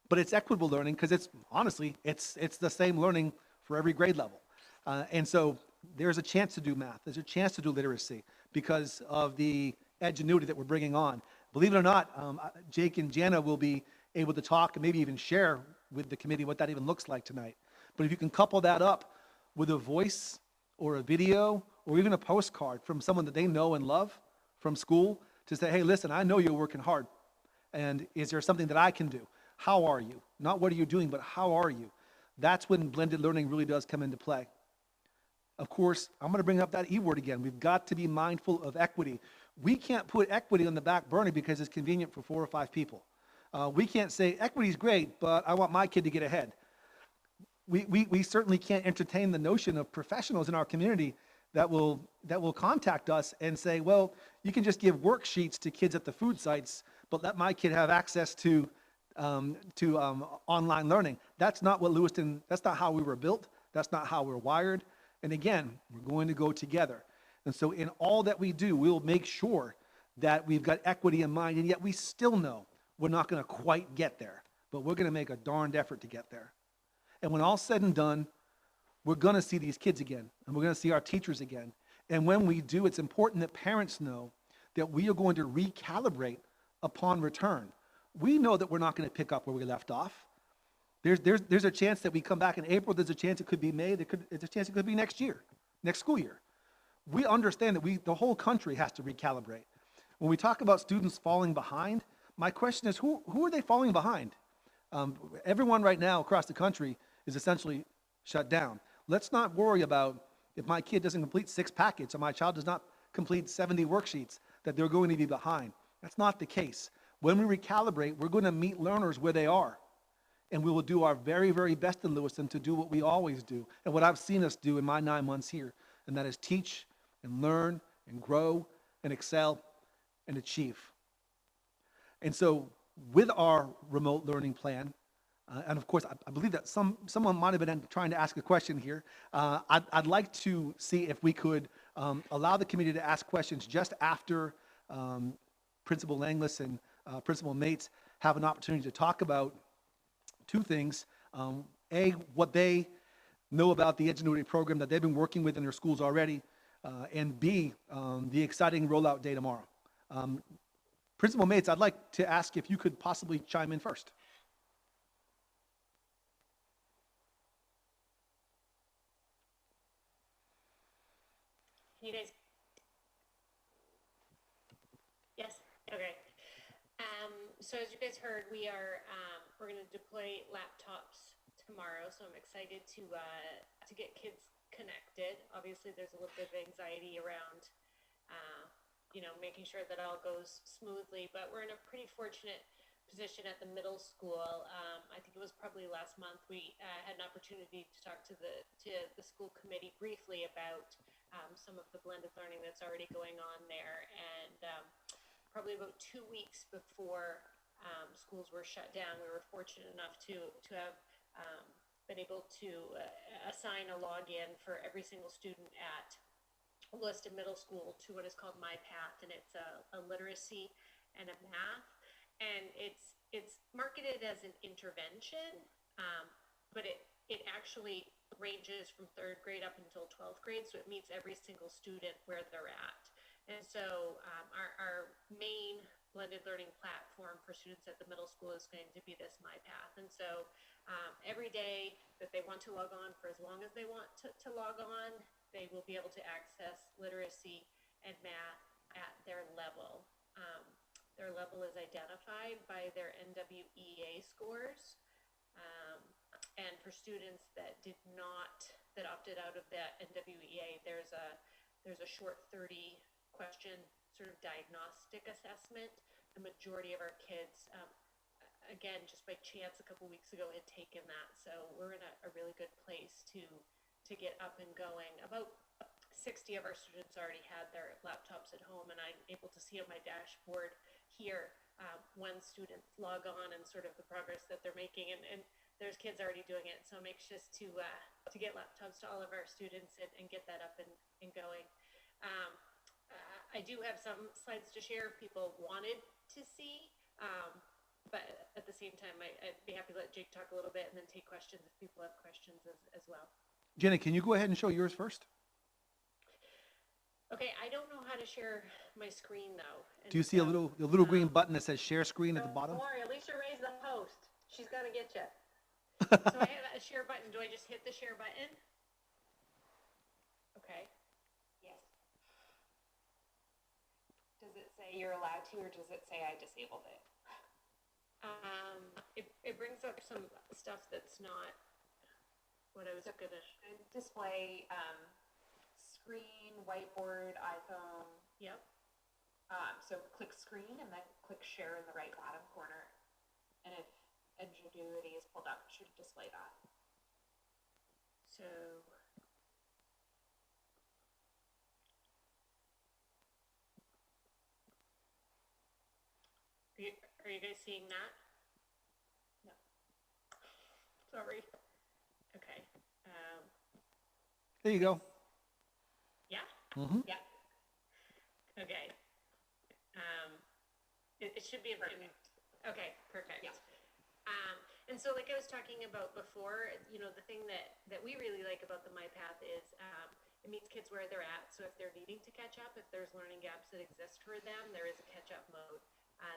But it's equitable learning because it's the same learning for every grade level. And so there's a chance to do math. There's a chance to do literacy because of the edgenuity that we're bringing on. Believe it or not, Jake and Jana will be able to talk and maybe even share with the committee what that even looks like tonight. But if you can couple that up with a voice or a video or even a postcard from someone that they know and love from school to say, hey, listen, I know you're working hard. And is there something that I can do? How are you? Not what are you doing, but how are you? That's when blended learning really does come into play. Of course, I'm going to bring up that E word again. We've got to be mindful of equity. We can't put equity on the back burner because it's convenient for 4 or 5 people. We can't say equity is great, but I want my kid to get ahead. We certainly can't entertain the notion of professionals in our community that will contact us and say, well, you can just give worksheets to kids at the food sites, but let my kid have access to online learning. That's not what Lewiston, that's not how we were built. That's not how we're wired. And again, we're going to go together. And so in all that we do, we'll make sure that we've got equity in mind, and yet we still know we're not going to quite get there, but we're going to make a darned effort to get there. And when all's said and done, we're going to see these kids again, and we're going to see our teachers again. And when we do, it's important that parents know that we are going to recalibrate upon return. We know that we're not going to pick up where we left off. There's a chance that we come back in April. There's a chance it could be May. There's a chance it could be next year, next school year. We understand that the whole country has to recalibrate. When we talk about students falling behind, my question is, who are they falling behind? Everyone right now across the country is essentially shut down. Let's not worry about if my kid doesn't complete 6 packets or my child does not complete 70 worksheets, that they're going to be behind. That's not the case. When we recalibrate, we're going to meet learners where they are. And we will do our very, very best in Lewiston to do what we always do and what I've seen us do in my 9 months here, and that is teach and learn and grow and excel and achieve. And so with our remote learning plan, and of course, I believe that someone might have been trying to ask a question here. I'd like to see if we could allow the committee to ask questions just after Principal Langlis and Principal Mates have an opportunity to talk about 2 things. A, what they know about the Ingenuity program that they've been working with in their schools already, and B, the exciting rollout day tomorrow. Principal Mates, I'd like to ask if you could possibly chime in first. You guys? Yes? Okay. So as you guys heard, we're going to deploy laptops tomorrow, so I'm excited to get kids connected. Obviously, there's a little bit of anxiety around, making sure that all goes smoothly, but we're in a pretty fortunate position at the middle school. I think it was probably last month we had an opportunity to talk to the school committee briefly about some of the blended learning that's already going on there, and probably about 2 weeks before schools were shut down, we were fortunate enough to have been able to assign a login for every single student at Lewiston Middle School to what is called My Path, and it's a literacy and a math, and it's marketed as an intervention, but it actually ranges from 3rd grade up until 12th grade, so it meets every single student where they're at. And so our main blended learning platform for students at the middle school is going to be this My Path. And so every day that they want to log on for as long as they want to log on, they will be able to access literacy and math at their level. Their level is identified by their NWEA scores. And for students that opted out of that NWEA, there's a short 30 question sort of diagnostic assessment. The majority of our kids, again, just by chance a couple weeks ago, had taken that. So we're in a really good place to get up and going. About 60 of our students already had their laptops at home, and I'm able to see on my dashboard here when students log on and sort of the progress that they're making. And there's kids already doing it, so I'm anxious to get laptops to all of our students and get that up and going. I do have some slides to share if people wanted to see, but at the same time, I'd be happy to let Jake talk a little bit and then take questions if people have questions as well. Jenny, can you go ahead and show yours first? Okay, I don't know how to share my screen though. Do you see a little green button that says share screen at the bottom? Don't worry, Alicia Ray's the host. She's gonna get you. So I have a share button. Do I just hit the share button? Okay. Yes. Does it say you're allowed to, or does it say I disabled it? It brings up some stuff that's not what I was gonna display. Screen, whiteboard, iPhone. Yep. So click screen and then click share in the right bottom corner. And if Ingenuity is pulled up, it should display that. So are you guys seeing that? No. Sorry. Okay. There you go. Yeah? Mm-hmm. Yeah. Okay. It should be in. Okay, perfect. Yeah. And so like I was talking about before, you know, the thing that we really like about the MyPath is it meets kids where they're at. So if they're needing to catch up, if there's learning gaps that exist for them, there is a catch-up mode.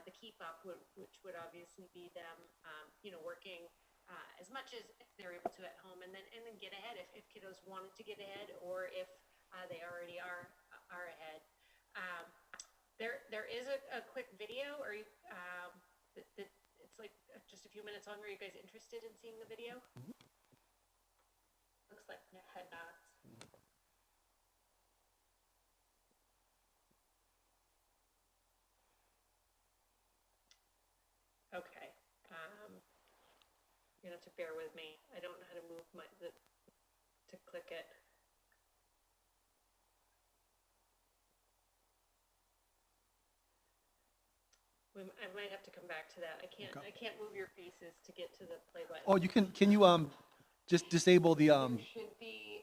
The keep up, which would obviously be them, you know, working as much as they're able to at home, and then get ahead if kiddos wanted to get ahead, or if they already are ahead. There is a quick video, or it's like just a few minutes long. Are you guys interested in seeing the video? Looks like head nods. Okay. You have to bear with me. I don't know how to move to click it. I might have to come back to that. I can't move your faces to get to the play button. Oh, can you just disable the There should be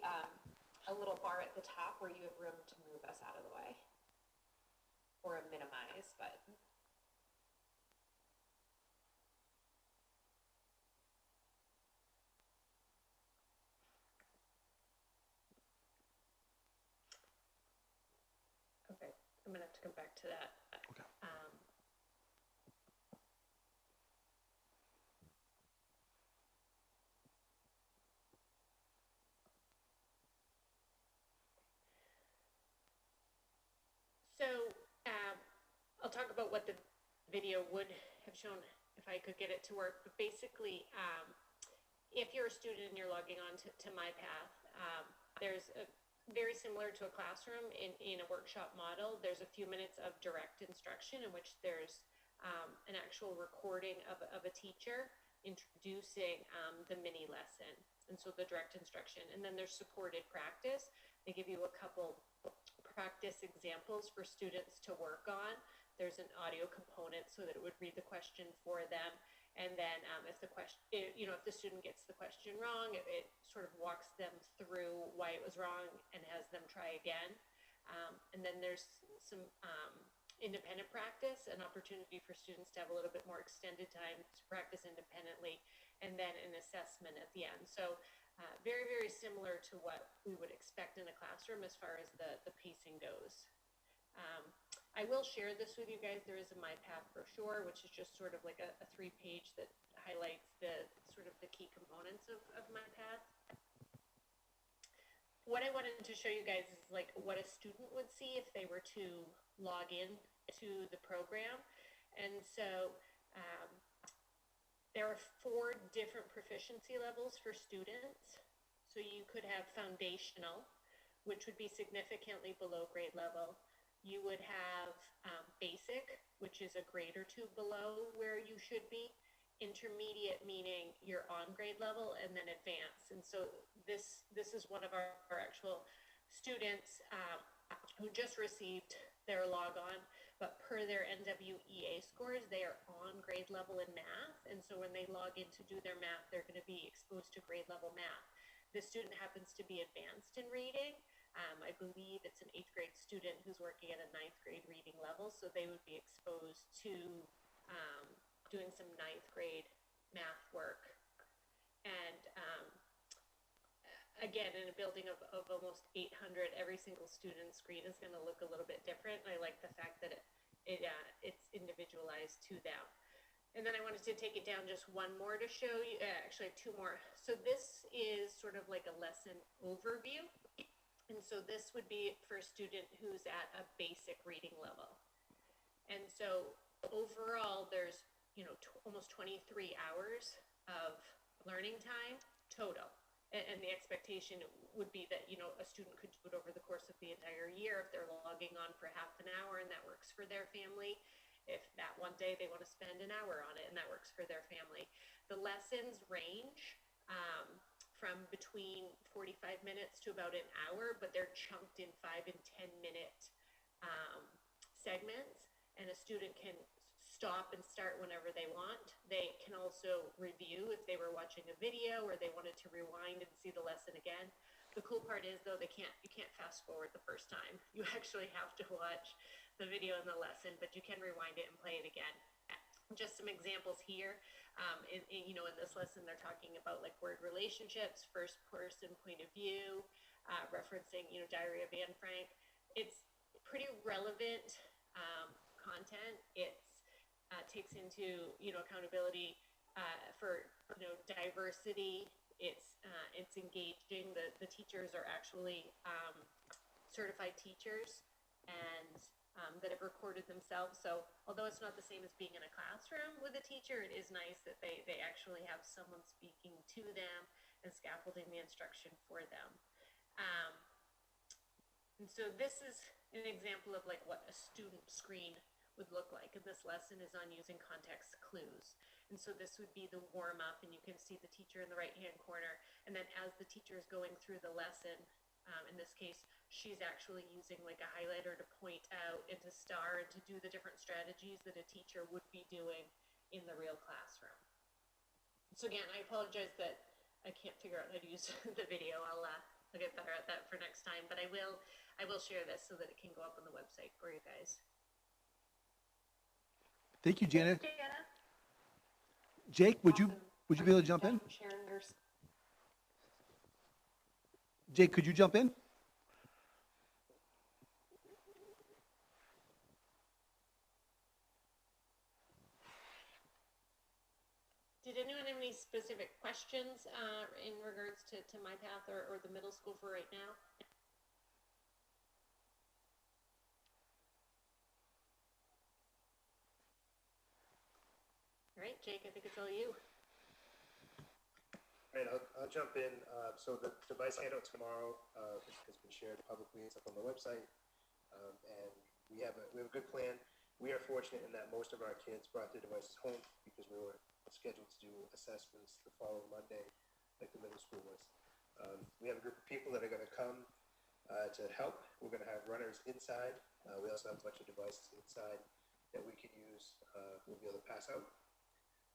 a little bar at the top where you have room to move us out of the way. Or a minimize button. Okay, I'm gonna have to come back to that. Okay. So I'll talk about what the video would have shown if I could get it to work. But basically, if you're a student and you're logging on to MyPath, there's very similar to a classroom in a workshop model. There's a few minutes of direct instruction in which there's an actual recording of a teacher introducing the mini lesson. And so the direct instruction. And then there's supported practice. They give you a couple practice examples for students to work on. There's an audio component so that it would read the question for them. And then if the question, you know, if the student gets the question wrong, it sort of walks them through why it was wrong and has them try again. And then there's some independent practice, an opportunity for students to have a little bit more extended time to practice independently, and then an assessment at the end. So very, very similar to what we would expect in a classroom as far as the pacing goes. I will share this with you guys. There is a MyPath brochure, which is just sort of like a 3-page that highlights the sort of the key components of MyPath. What I wanted to show you guys is like what a student would see if they were to log in to the program. And so there are 4 different proficiency levels for students. So you could have foundational, which would be significantly below grade level. You would have basic, which is a grade or 2 below where you should be. Intermediate, meaning you're on grade level, and then advanced. And so this is one of our actual students who just received their log on, but per their NWEA scores, they are on grade level in math. And so when they log in to do their math, they're going to be exposed to grade level math. This student happens to be advanced in reading. I believe it's an 8th grade student who's working at a 9th grade reading level, so they would be exposed to doing some 9th grade math work. And again, in a building of almost 800, every single student's screen is going to look a little bit different. And I like the fact that it's individualized to them. And then I wanted to take it down just one more to show you, actually 2 more. So this is sort of like a lesson overview. And so this would be for a student who's at a basic reading level. And so overall, there's, you know, almost 23 hours of learning time total. And the expectation would be that, you know, a student could do it over the course of the entire year if they're logging on for half an hour and that works for their family. If that one day they want to spend an hour on it and that works for their family. The lessons range from between 45 minutes to about an hour, but they're chunked in 5 and 10 minute segments, and a student can stop and start whenever they want. They can also review if they were watching a video or they wanted to rewind and see the lesson again. The cool part is, though, you can't fast forward the first time. You actually have to watch the video and the lesson, but you can rewind it and play it again. Just some examples here. In this lesson, they're talking about like word relationships, first person point of view, referencing, Diary of Anne Frank. It's pretty relevant content. It takes into, accountability for, diversity. It's engaging. The teachers are actually certified teachers and that have recorded themselves. So although it's not the same as being in a classroom with a teacher, it is nice that they actually have someone speaking to them and scaffolding the instruction for them. And so this is an example of like what a student screen would look like. And this lesson is on using context clues. And so this would be the warm up, and you can see the teacher in the right hand corner. And then as the teacher is going through the lesson, in this case, she's actually using like a highlighter to point out and to star and to do the different strategies that a teacher would be doing in the real classroom. So again, I apologize that I can't figure out how to use the video. I'll get better at that for next time, but I will share this so that it can go up on the website for you guys. Thank you, Jana. Thanks, Jana. Jake, would you Awesome. be able to jump in? Sharing your Jake, could you jump in? Did anyone have any specific questions in regards to my path or the middle school for right now? All right, Jake, I think it's all you. All right, I'll jump in. So the device handout tomorrow has been shared publicly. It's up on the website, and we have a good plan. We are fortunate in that most of our kids brought their devices home because we were scheduled to do assessments the following Monday, like the middle school was. We have a group of people that are going to come to help. We're going to have runners inside. We also have a bunch of devices inside that we can use. We'll be able to pass out.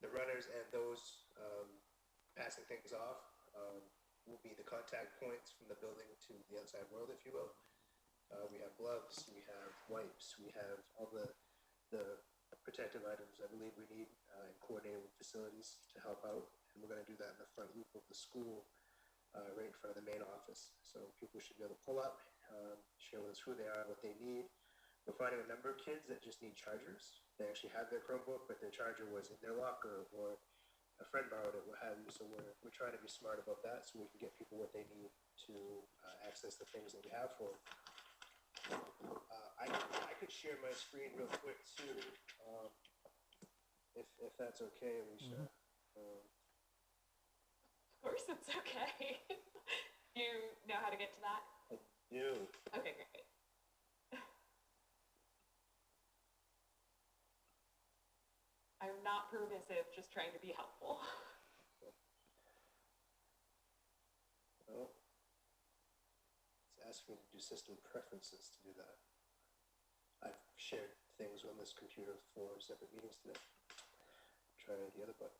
The runners and those passing things off will be the contact points from the building to the outside world, if you will. We have gloves, we have wipes, we have all the protective items I believe we need and coordinated with facilities to help out. And we're going to do that in the front loop of the school, right in front of the main office. So people should be able to pull up, share with us who they are, what they need. We're finding a number of kids that just need chargers. They actually have their Chromebook, but their charger was in their locker or a friend borrowed it, what have you. So we're trying to be smart about that so we can get people what they need to access the things that we have for them. I could share my screen real quick too, if that's okay, Alicia. Of course it's okay. You know how to get to that? I do. Okay, great. I'm not permissive, just trying to be helpful. Well, it's asking me to do system preferences to do that. I've shared things on this computer for separate meetings today. Try the other button.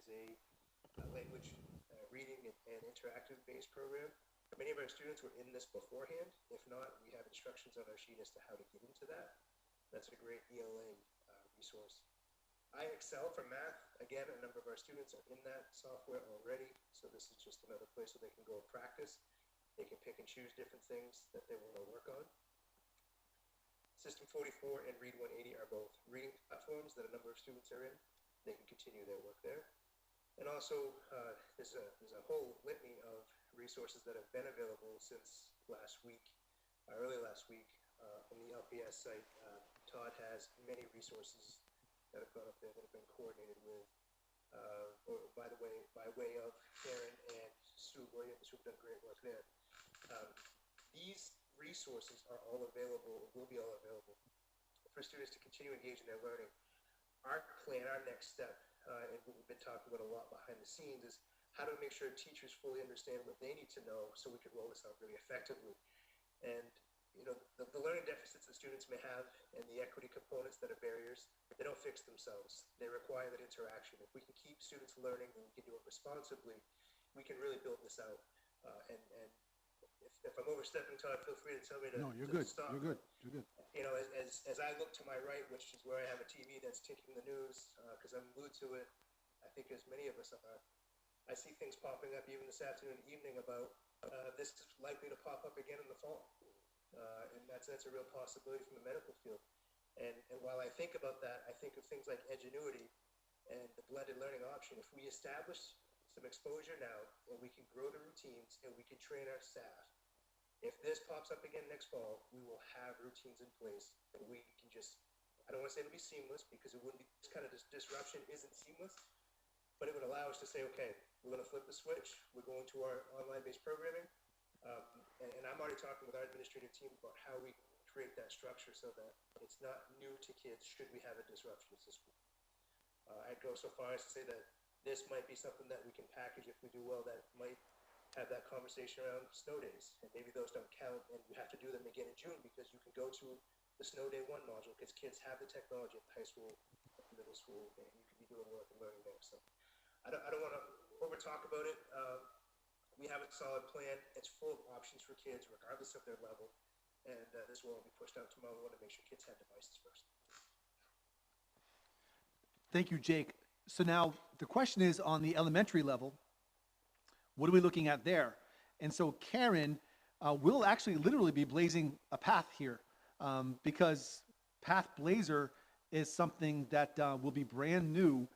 is a language reading and interactive based program. Many of our students were in this beforehand. If not, we have instructions on our sheet as to how to get into that. That's a great ELA resource. I Excel for math. Again, a number of our students are in that software already, so this is just another place where they can go and practice. They can pick and choose different things that they want to work on. System 44 and Read 180 are both reading platforms that a number of students are in. They can continue their work there. And also, there's a whole litany of resources that have been available since last week, early last week, on the LPS site. Todd has many resources that have gone up there that have been coordinated with, by way of Karen and Sue Williams, who've done great work there. These resources are all available, will be all available for students to continue engaging their learning. Our plan, our next step, and what we've been talking about a lot behind the scenes, is how to make sure teachers fully understand what they need to know so we can roll this out really effectively. And the learning deficits that students may have and the equity components that are barriers, they don't fix themselves. They require that interaction. If we can keep students learning and we can do it responsibly, we can really build this out. And if I'm overstepping, Todd, feel free to tell me to No, you're to good. stop. You're good. You're good. As I look to my right, which is where I have a TV that's taking the news, because I'm glued to it, I think as many of us are, I see things popping up even this afternoon and evening about this is likely to pop up again in the fall. And that's a real possibility from the medical field. And while I think about that, I think of things like Edgenuity and the blended learning option. If we establish some exposure now, and we can grow the routines, and we can train our staff, if this pops up again next fall, we will have routines in place, and we can just, I don't want to say it'll be seamless, because it wouldn't be, this kind of disruption isn't seamless, but it would allow us to say, okay, we're going to flip the switch, we're going to our online-based programming, and I'm already talking with our administrative team about how we create that structure so that it's not new to kids should we have a disruption in school. I'd go so far as to say that this might be something that we can package if we do well, that might have that conversation around snow days, and maybe those don't count, and you have to do them again in June, because you can go to the snow day 1 module, because kids have the technology at high school, middle school, and you can be doing work and learning there. So I don't want to over talk about it. We have a solid plan. It's full of options for kids, regardless of their level, and this will all be pushed out tomorrow. We want to make sure kids have devices first. Thank you, Jake. So now the question is, on the elementary level, what are we looking at there? And so Karen will actually literally be blazing a path here, because Path Blazer is something that will be brand new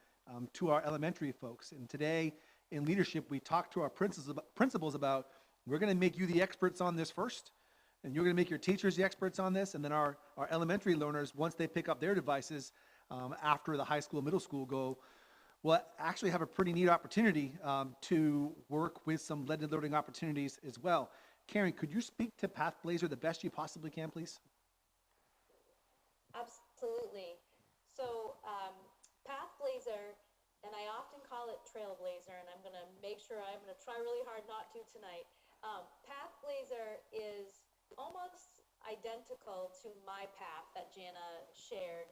to our elementary folks. And today in leadership, we talked to our principals about, we're going to make you the experts on this first, and you're going to make your teachers the experts on this, and then our elementary learners, once they pick up their devices after the high school, middle school will actually have a pretty neat opportunity to work with some blended learning opportunities as well. Karen, could you speak to Path Blazer the best you possibly can, please? Absolutely. So Path Blazer, and I often call it Trailblazer, and I'm going to try really hard not to tonight. Path Blazer is almost identical to my path that Jana shared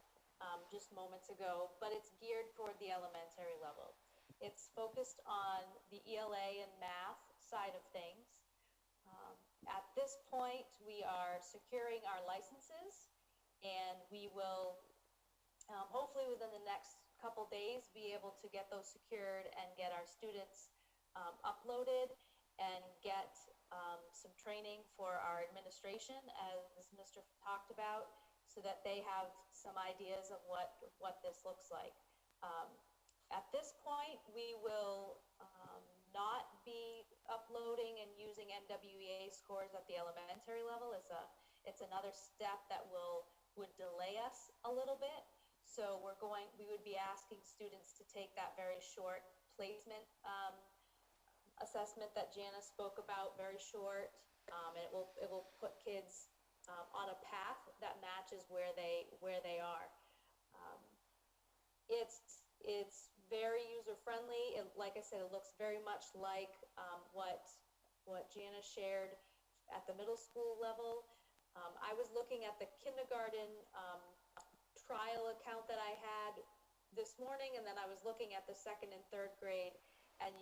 just moments ago, but it's geared toward the elementary level. It's focused on the ELA and math side of things. At this point, we are securing our licenses, and we will hopefully within the next couple days be able to get those secured and get our students uploaded and get some training for our administration, as Mr. talked about, so that they have some ideas of what this looks like. At this point, we will not be uploading and using NWEA scores at the elementary level. It's another step that would delay us a little bit. So we would be asking students to take that very short placement assessment that Jana spoke about, very short. And it will put kids on a path that matches where they are. It's very user friendly. Like I said, it looks very much like what Jana shared at the middle school level. I was looking at the kindergarten trial account that I had. this morning, and then I was looking at the second and third grade, and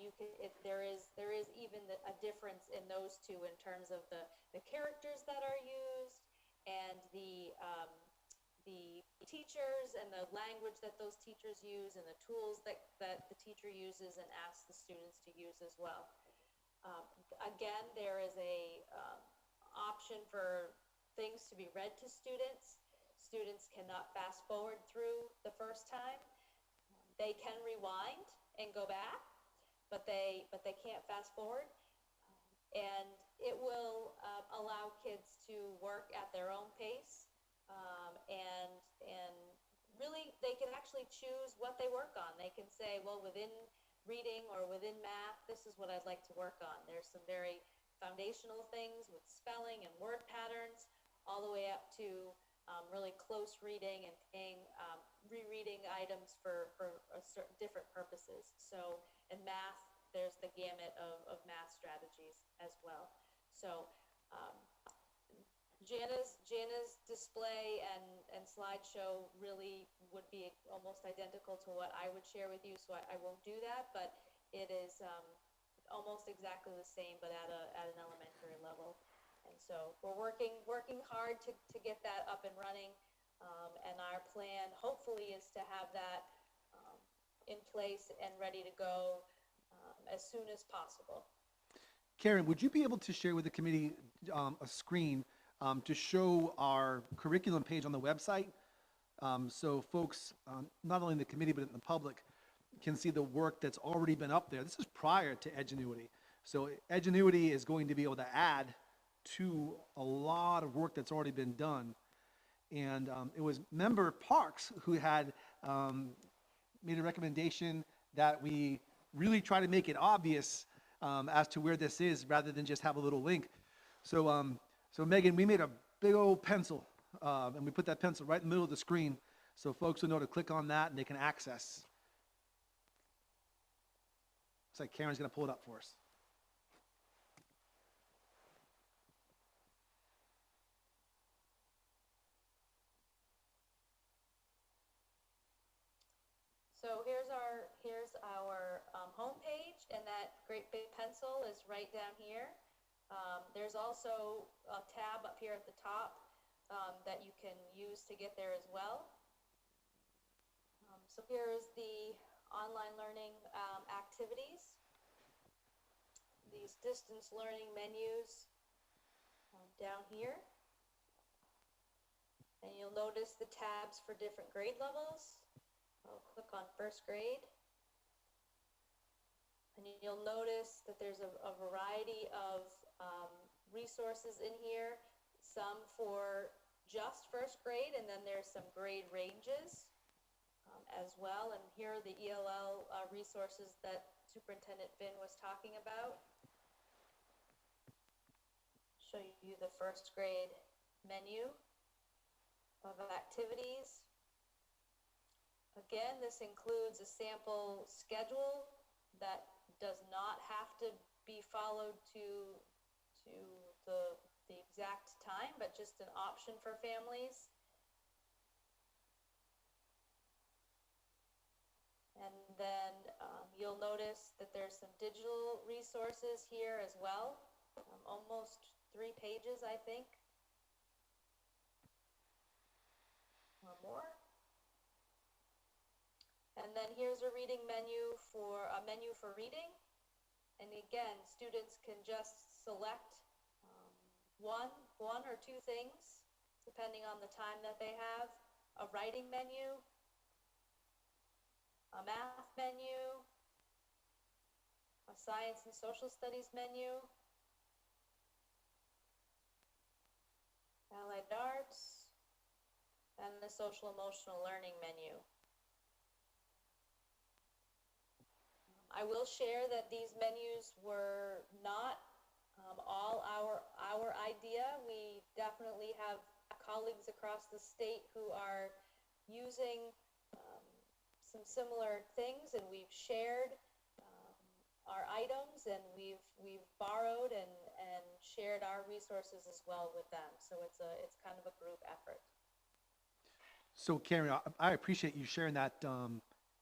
there is even a difference in those two in terms of the characters that are used and the teachers and the language that those teachers use and the tools that the teacher uses and asks the students to use as well. Again, there is a option for things to be read to students. Students cannot fast forward through the first time. They can rewind and go back, but they can't fast forward. And it will allow kids to work at their own pace, and really they can actually choose what they work on. They can say, well, within reading or within math, this is what I'd like to work on. There's some very foundational things with spelling and word patterns, all the way up to really close reading and rereading items for certain different purposes. So in math, there's the gamut of math strategies as well. So Jana's display and slideshow really would be almost identical to what I would share with you, so I won't do that, but it is almost exactly the same, but at an elementary level. And so we're working hard to get that up and running, and our plan hopefully is to have that in place and ready to go as soon as possible. Karen, would you be able to share with the committee a screen to show our curriculum page on the website, so folks, not only in the committee but in the public, can see the work that's already been up there? This is prior to Edgenuity. So Edgenuity is going to be able to add to a lot of work that's already been done. And it was Member Parks who had made a recommendation that we really try to make it obvious as to where this is, rather than just have a little link. So, so Megan, we made a big old pencil, and we put that pencil right in the middle of the screen, so folks will know to click on that and they can access. Looks like Karen's going to pull it up for us. So here's our homepage, and that great big pencil is right down here. There's also a tab up here at the top that you can use to get there as well. So here is the online learning activities. These distance learning menus down here. And you'll notice the tabs for different grade levels. I'll click on first grade. And you'll notice that there's a variety of resources in here, some for just first grade, and then there's some grade ranges as well. And here are the ELL resources that Superintendent Finn was talking about. Show you the first grade menu of activities. Again, this includes a sample schedule that does not have to be followed to the exact time, but just an option for families. And then you'll notice that there's some digital resources here as well, almost 3 pages, I think, or more. And then here's a reading menu for reading. And again, students can just select one or two things, depending on the time that they have. A writing menu, a math menu, a science and social studies menu, allied arts, and the social emotional learning menu. I will share that these menus were not all our idea. We definitely have colleagues across the state who are using some similar things, and we've shared our items, and we've borrowed and shared our resources as well with them. So it's kind of a group effort. So Karen, I appreciate you sharing that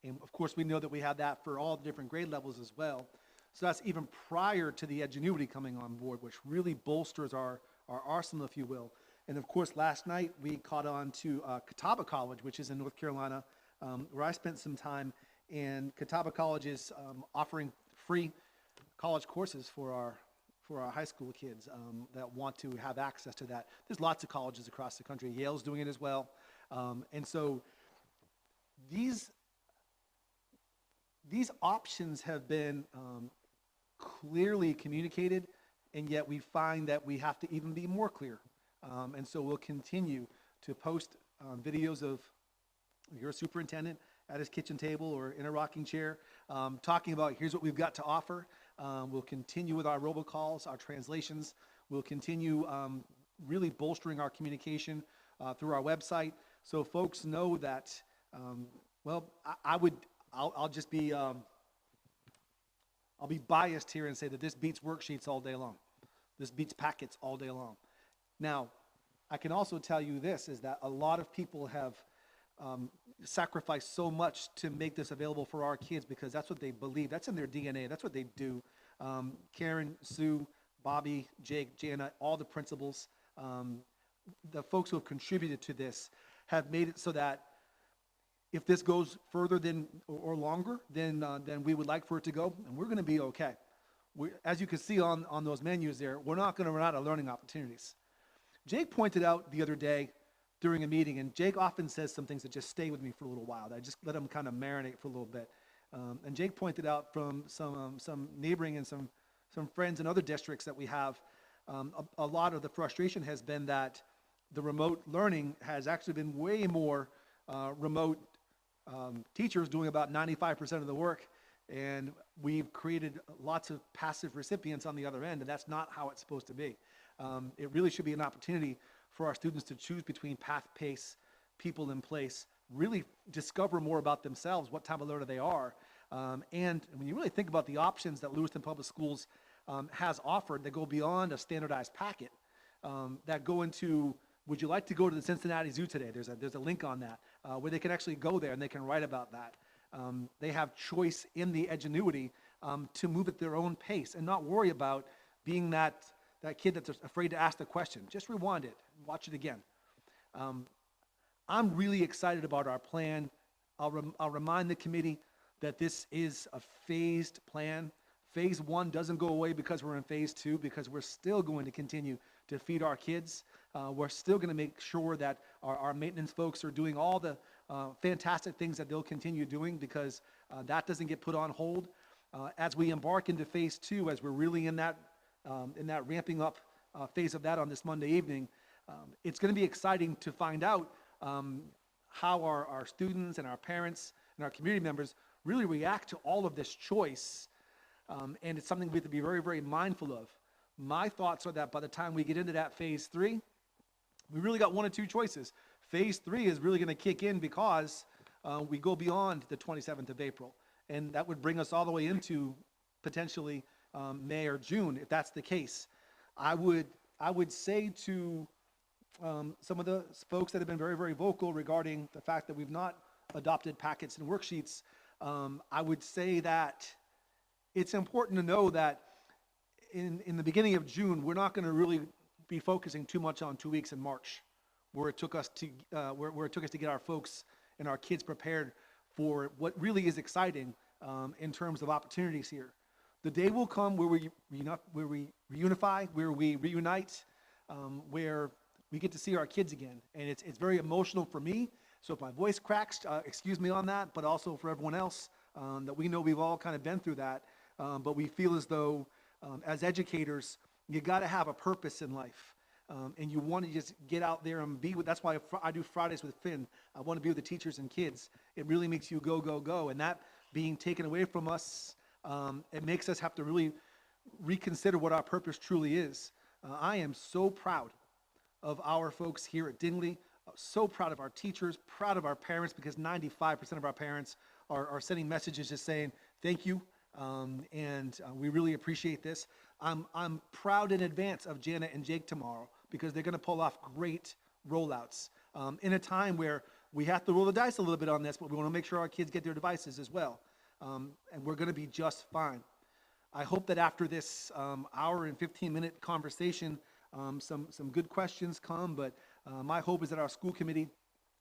And of course, we know that we have that for all the different grade levels as well. So that's even prior to the Edgenuity coming on board, which really bolsters our arsenal, if you will. And of course, last night we caught on to Catawba College, which is in North Carolina, where I spent some time. And Catawba College is offering free college courses for our high school kids that want to have access to that. There's lots of colleges across the country. Yale's doing it as well. And so these options have been clearly communicated, and yet we find that we have to even be more clear. And so we'll continue to post videos of your superintendent at his kitchen table or in a rocking chair, talking about here's what we've got to offer. We'll continue with our robocalls, our translations. We'll continue really bolstering our communication through our website, so folks know that. I'll just be I'll be biased here and say that this beats worksheets all day long. This beats packets all day long. Now, I can also tell you this, is that a lot of people have sacrificed so much to make this available for our kids because that's what they believe. That's in their DNA. That's what they do. Karen, Sue, Bobby, Jake, Jana, all the principals, the folks who have contributed to this have made it so that if this goes further than or longer than we would like for it to go, and we're going to be okay. As you can see on those menus there, we're not going to run out of learning opportunities. Jake pointed out the other day during a meeting, and Jake often says some things that just stay with me for a little while. I just let him kind of marinate for a little bit. And Jake pointed out from some neighboring and some friends in other districts that we have, a lot of the frustration has been that the remote learning has actually been way more remote teachers doing about 95% of the work, and we've created lots of passive recipients on the other end, and that's not how it's supposed to be. It really should be an opportunity for our students to choose between path, pace, people in place, really discover more about themselves, what type of learner they are. And when you really think about the options that Lewiston Public Schools has offered that go beyond a standardized packet, that go into, would you like to go to the Cincinnati Zoo today? There's a link on that where they can actually go there and they can write about that. They have choice in the Edgenuity to move at their own pace and not worry about being that kid that's afraid to ask the question. Just rewind it, watch it again. I'm really excited about our plan. I'll remind the committee that this is a phased plan. Phase 1 doesn't go away because we're in phase 2, because we're still going to continue to feed our kids. We're still going to make sure that our maintenance folks are doing all the fantastic things that they'll continue doing, because that doesn't get put on hold. As we embark into phase 2, as we're really in that ramping up phase of that on this Monday evening, it's going to be exciting to find out how our students and our parents and our community members really react to all of this choice. And it's something we have to be very, very mindful of. My thoughts are that by the time we get into that phase 3, we really got one of two choices. Phase 3 is really going to kick in because we go beyond the 27th of April. And that would bring us all the way into potentially May or June, if that's the case. I would say to some of the folks that have been very, very vocal regarding the fact that we've not adopted packets and worksheets, I would say that it's important to know that in the beginning of June, we're not going to really be focusing too much on 2 weeks in March, where it took us to get our folks and our kids prepared for what really is exciting in terms of opportunities here. The day will come where we reunify, where we reunite, where we get to see our kids again, and it's very emotional for me. So if my voice cracks, excuse me on that, but also for everyone else, that we know we've all kind of been through that, but we feel as though as educators, you got to have a purpose in life, and you want to just get out there and be with. That's why I do Fridays with Finn. I want to be with the teachers and kids. It really makes you go, go, go, and that being taken away from us, it makes us have to really reconsider what our purpose truly is. I am so proud of our folks here at Dingley, so proud of our teachers, proud of our parents, because 95% of our parents are sending messages just saying, thank you, and we really appreciate this. I'm proud in advance of Janet and Jake tomorrow, because they're going to pull off great rollouts in a time where we have to roll the dice a little bit on this, but we want to make sure our kids get their devices as well. And we're going to be just fine. I hope that after this hour and 15-minute conversation, some good questions come, but my hope is that our school committee,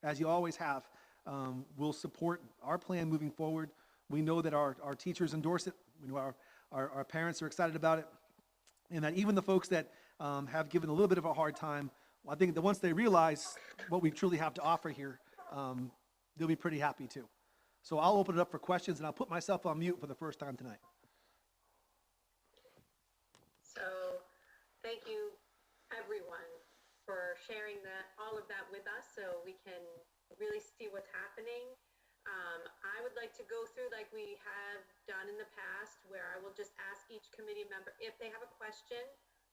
as you always have, will support our plan moving forward. We know that our teachers endorse it. We know our parents are excited about it. And that even the folks that have given a little bit of a hard time, I think that once they realize what we truly have to offer here, they'll be pretty happy too. So I'll open it up for questions, and I'll put myself on mute for the first time tonight. So, thank you, everyone, for sharing all of that with us so we can really see what's happening. I would like to go through like we have done in the past, where I will just ask each committee member if they have a question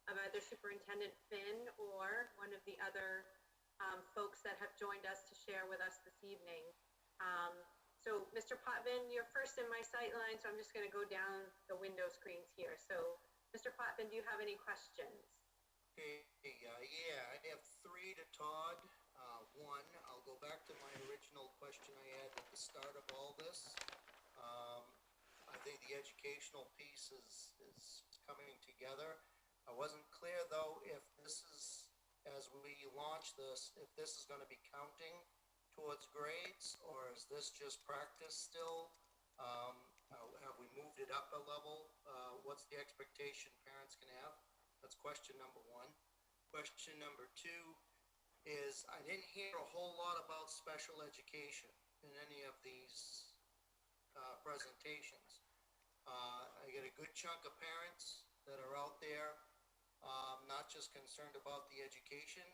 of either Superintendent Finn or one of the other folks that have joined us to share with us this evening. So, Mr. Potvin, you're first in my sight line, so I'm just going to go down the window screens here. So, Mr. Potvin, do you have any questions? Okay, yeah, I have three to Todd. One, I'll go back to my original question I had at the start of all this. I think the educational piece is coming together. I wasn't clear, though, if this is, as we launch this, if this is going to be counting towards grades, or is this just practice still? Have we moved it up a level? What's the expectation parents can have? That's question number one. Question number two is, I didn't hear a whole lot about special education in any of these presentations. I get a good chunk of parents that are out there, not just concerned about the education,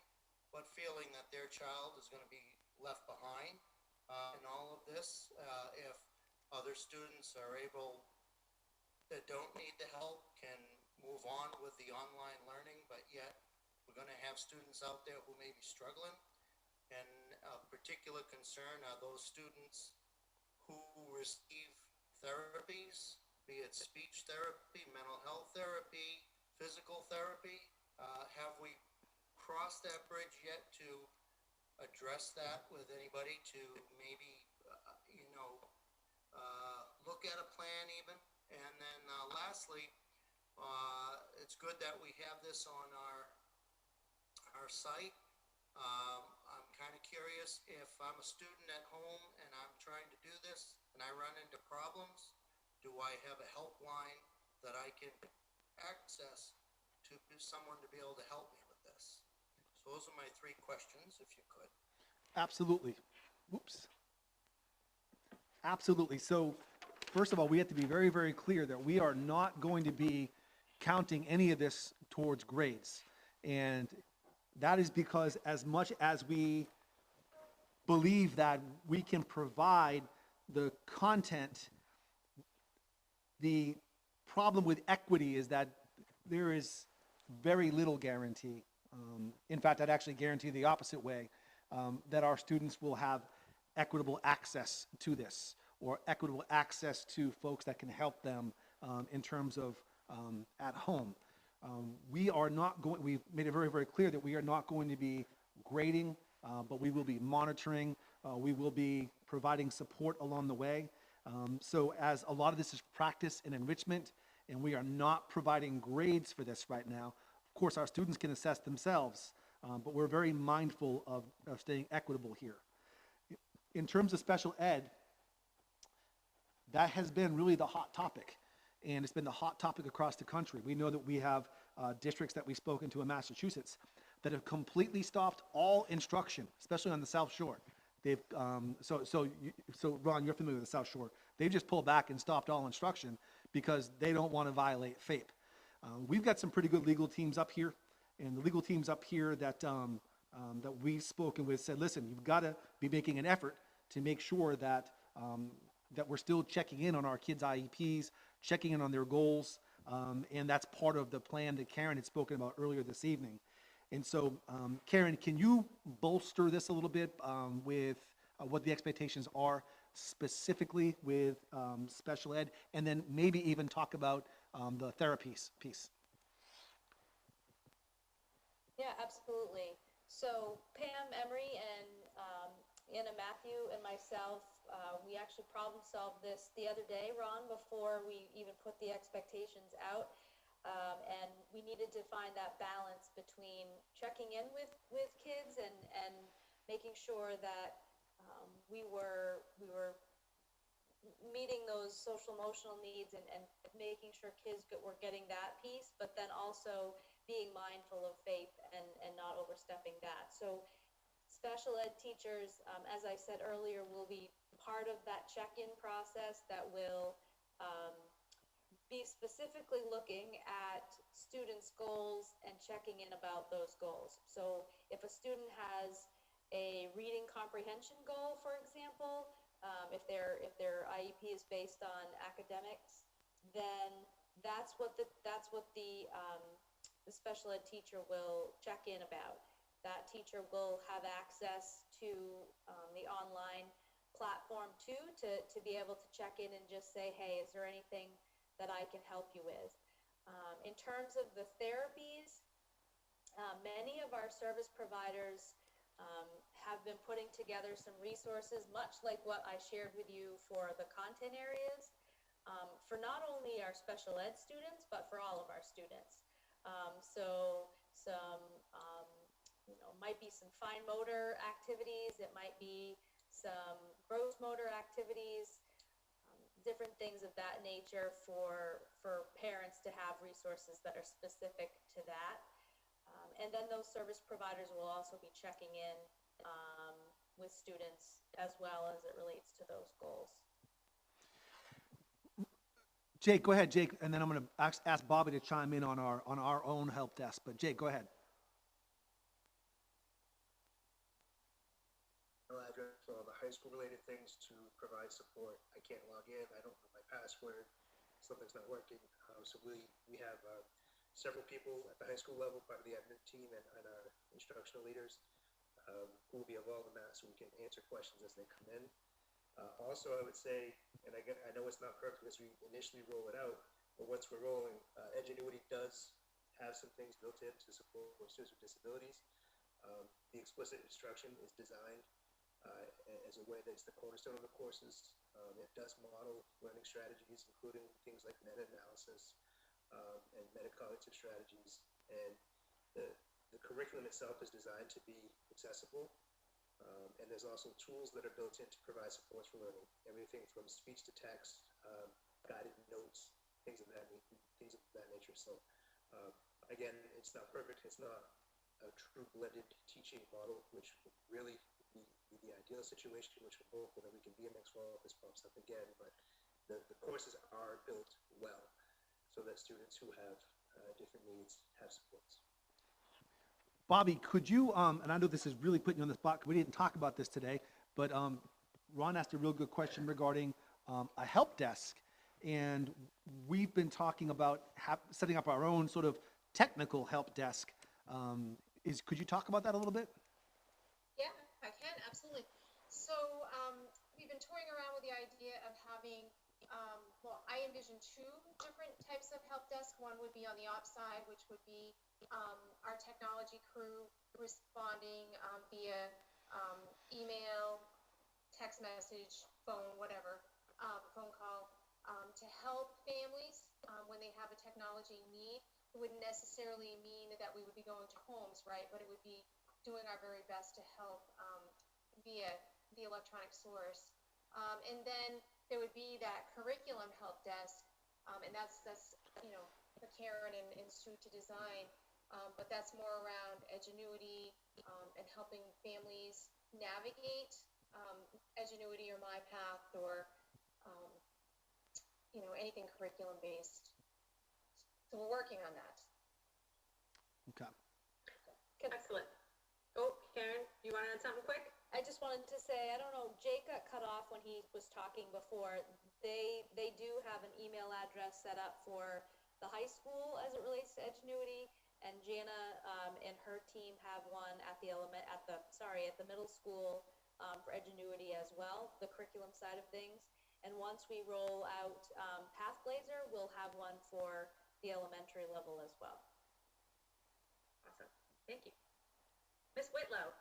but feeling that their child is going to be left behind in all of this. If other students are able, that don't need the help, can move on with the online learning, but yet we're going to have students out there who may be struggling. And a particular concern are those students who receive therapies, be it speech therapy, mental health therapy, physical therapy. Have we crossed that bridge yet to address that with anybody to maybe, look at a plan even? And then lastly, it's good that we have this on our site. I'm kind of curious, if I'm a student at home and I'm trying to do this and I run into problems, do I have a helpline that I can access to someone to be able to help me with this? So those are my three questions, if you could. Absolutely. Whoops. Absolutely. So, first of all, we have to be very, very clear that we are not going to be counting any of this towards grades. And that is because as much as we believe that we can provide the content, the problem with equity is that there is very little guarantee. In fact, I'd actually guarantee the opposite way, that our students will have equitable access to this, or equitable access to folks that can help them in terms of at home. We are not going, we've made it very, very clear that we are not going to be grading, but we will be monitoring. We will be providing support along the way. So as a lot of this is practice and enrichment, and we are not providing grades for this right now, of course, our students can assess themselves, but we're very mindful of staying equitable here. In terms of special ed, that has been really the hot topic, and it's been the hot topic across the country. We know that we have districts that we've spoken to in Massachusetts that have completely stopped all instruction, especially on the South Shore. They've so Ron, you're familiar with the South Shore. They've just pulled back and stopped all instruction because they don't want to violate FAPE. We've got some pretty good legal teams up here, and the legal teams up here that that we've spoken with said, listen, you've got to be making an effort to make sure that that we're still checking in on our kids' IEPs, checking in on their goals, and that's part of the plan that Karen had spoken about earlier this evening. And so, Karen, can you bolster this a little bit with what the expectations are specifically with special ed, and then maybe even talk about the therapies piece? Yeah, absolutely. So Pam, Emery, and Anna, Matthew, and myself, we actually problem solved this the other day, Ron, before we even put the expectations out. And we needed to find that balance between checking in with kids and making sure that we were meeting those social emotional needs and making sure kids were getting that piece, but then also being mindful of faith and not overstepping that. So special ed teachers, as I said earlier, will be part of that check-in process that will be specifically looking at students' goals and checking in about those goals. So if a student has a reading comprehension goal, for example, if their IEP is based on academics, then that's what the special ed teacher will check in about. That teacher will have access to the online platform too, to be able to check in and just say, hey, is there anything that I can help you with? In terms of the therapies, many of our service providers have been putting together some resources, much like what I shared with you for the content areas, for not only our special ed students, but for all of our students. So some, might be some fine motor activities, it might be some gross motor activities, different things of that nature for parents to have resources that are specific to that. And then those service providers will also be checking in with students as well as it relates to those goals. Jake, go ahead, Jake, and then I'm going to ask Bobby to chime in on our own help desk. But Jake, go ahead. Address for all the high school related things to provide support. I can't log in. I don't know my password. Something's not working. So we have several people at the high school level, part of the admin team and our instructional leaders who will be involved in that so we can answer questions as they come in. Also, I would say, and I know it's not perfect as we initially roll it out, but once we're rolling, Edgenuity does have some things built in to support students with disabilities. The explicit instruction is designed as a way that's the cornerstone of the courses. It does model learning strategies, including things like meta-analysis and metacognitive strategies. And the curriculum itself is designed to be accessible. And there's also tools that are built in to provide supports for learning. Everything from speech to text, guided notes, things of that nature. So again, it's not perfect. It's not a true blended teaching model, which would really be the ideal situation, which would hope that we can BMX well if this pops up again. But the courses are built well so that students who have different needs have supports. Bobby, could you, and I know this is really putting you on the spot, we didn't talk about this today, but Ron asked a real good question regarding a help desk. And we've been talking about setting up our own sort of technical help desk. Could you talk about that a little bit? Yeah, I can, absolutely. So we've been toying around with the idea of having, well, I envision two different types of help desk. One would be on the ops side, which would be our technology crew responding via email, text message, phone, whatever, phone call, to help families when they have a technology need. It wouldn't necessarily mean that we would be going to homes, right? But it would be doing our very best to help via the electronic source. And then there would be that curriculum help desk, and that's for Karen and Sue to design. But that's more around Edgenuity and helping families navigate Edgenuity or MyPath or anything curriculum based. So we're working on that. Okay. Excellent. Oh, Karen, you want to add something quick? I just wanted to say, I don't know, Jake got cut off when he was talking before. They do have an email address set up for the high school as it relates to Edgenuity, and Jana and her team have one at the middle school for Edgenuity as well, the curriculum side of things. And once we roll out Pathblazer, we'll have one for the elementary level as well. Awesome. Thank you. Ms. Whitlow.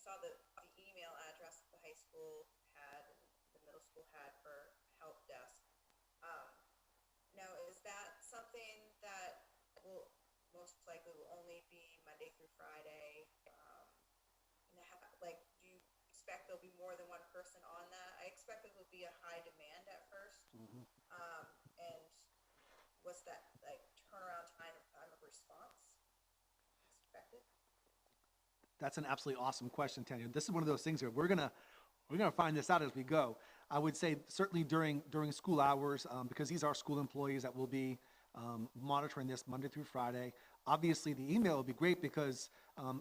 saw the email address the high school had and the middle school had for help desk. Now, is that something that will most likely will only be Monday through Friday? Like, do you expect there'll be more than one person on that? I expect it will be a high demand at first. And what's that, like, turnaround time of response expected? That's an absolutely awesome question, Tanya. This is one of those things where we're gonna find this out as we go. I would say certainly during school hours, because these are school employees that will be monitoring this Monday through Friday. Obviously, the email will be great because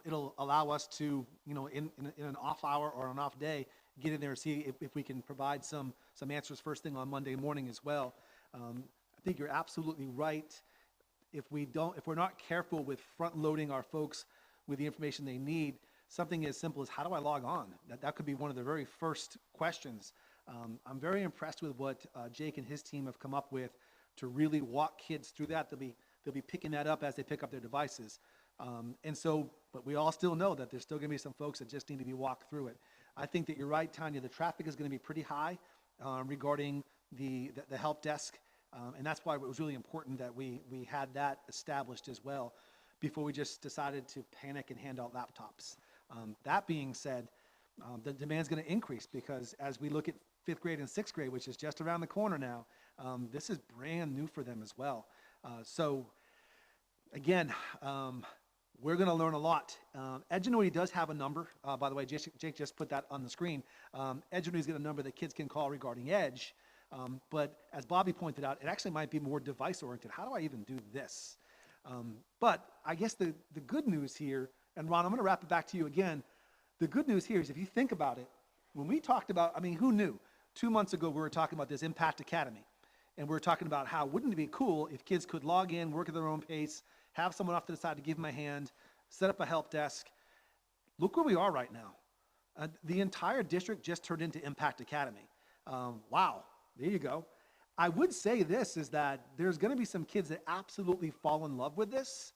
it'll allow us to, in an off hour or an off day, get in there and see if we can provide some answers first thing on Monday morning as well. I think you're absolutely right. If we're not careful with front loading our folks with the information they need, something as simple as how do I log on? That could be one of the very first questions. I'm very impressed with what Jake and his team have come up with to really walk kids through that. They'll be picking that up as they pick up their devices. But we all still know that there's still going to be some folks that just need to be walked through it. I think that you're right, Tanya. The traffic is going to be pretty high regarding the help desk. And that's why it was really important that we had that established as well before we just decided to panic and hand out laptops. That being said, the demand's going to increase because as we look at 5th grade and 6th grade, which is just around the corner now, this is brand new for them as well. So again, we're going to learn a lot. Edgenuity does have a number. By the way, Jake just put that on the screen. Edgenuity's got a number that kids can call regarding Edge. But as Bobby pointed out, it actually might be more device-oriented. How do I even do this? But I guess the good news here, and Ron, I'm going to wrap it back to you again. The good news here is if you think about it, when we talked about, who knew? 2 months ago, we were talking about this Impact Academy. And we were talking about how wouldn't it be cool if kids could log in, work at their own pace, have someone off to the side to give them a hand, set up a help desk. Look where we are right now. The entire district just turned into Impact Academy. Wow, there you go. I would say this is that there's going to be some kids that absolutely fall in love with this.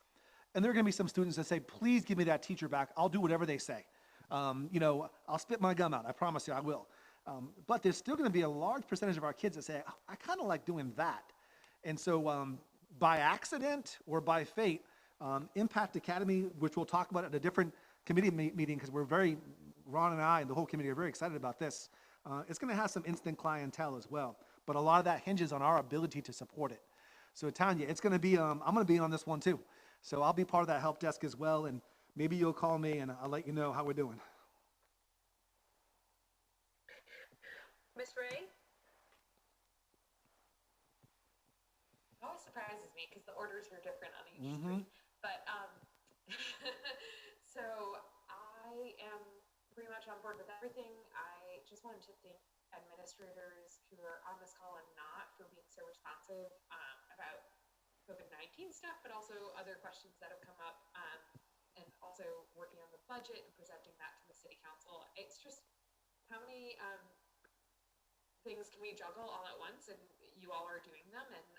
And there are going to be some students that say, please give me that teacher back. I'll do whatever they say. I'll spit my gum out. I promise you I will. But there's still going to be a large percentage of our kids that say, I kind of like doing that. And so by accident or by fate, Impact Academy, which we'll talk about at a different committee meeting because Ron and I and the whole committee are very excited about this. It's going to have some instant clientele as well. But a lot of that hinges on our ability to support it. So Tanya, it's going to be, I'm going to be on this one too. So I'll be part of that help desk as well. And maybe you'll call me and I'll let you know how we're doing. Miss Ray? It always surprises me because the orders are different on each street. But so I am pretty much on board with everything. I just wanted to thank administrators who are on this call and not for being so responsive about COVID-19 stuff, but also other questions that have come up, and also working on the budget and presenting that to the city council. It's just how many things can we juggle all at once, and you all are doing them, and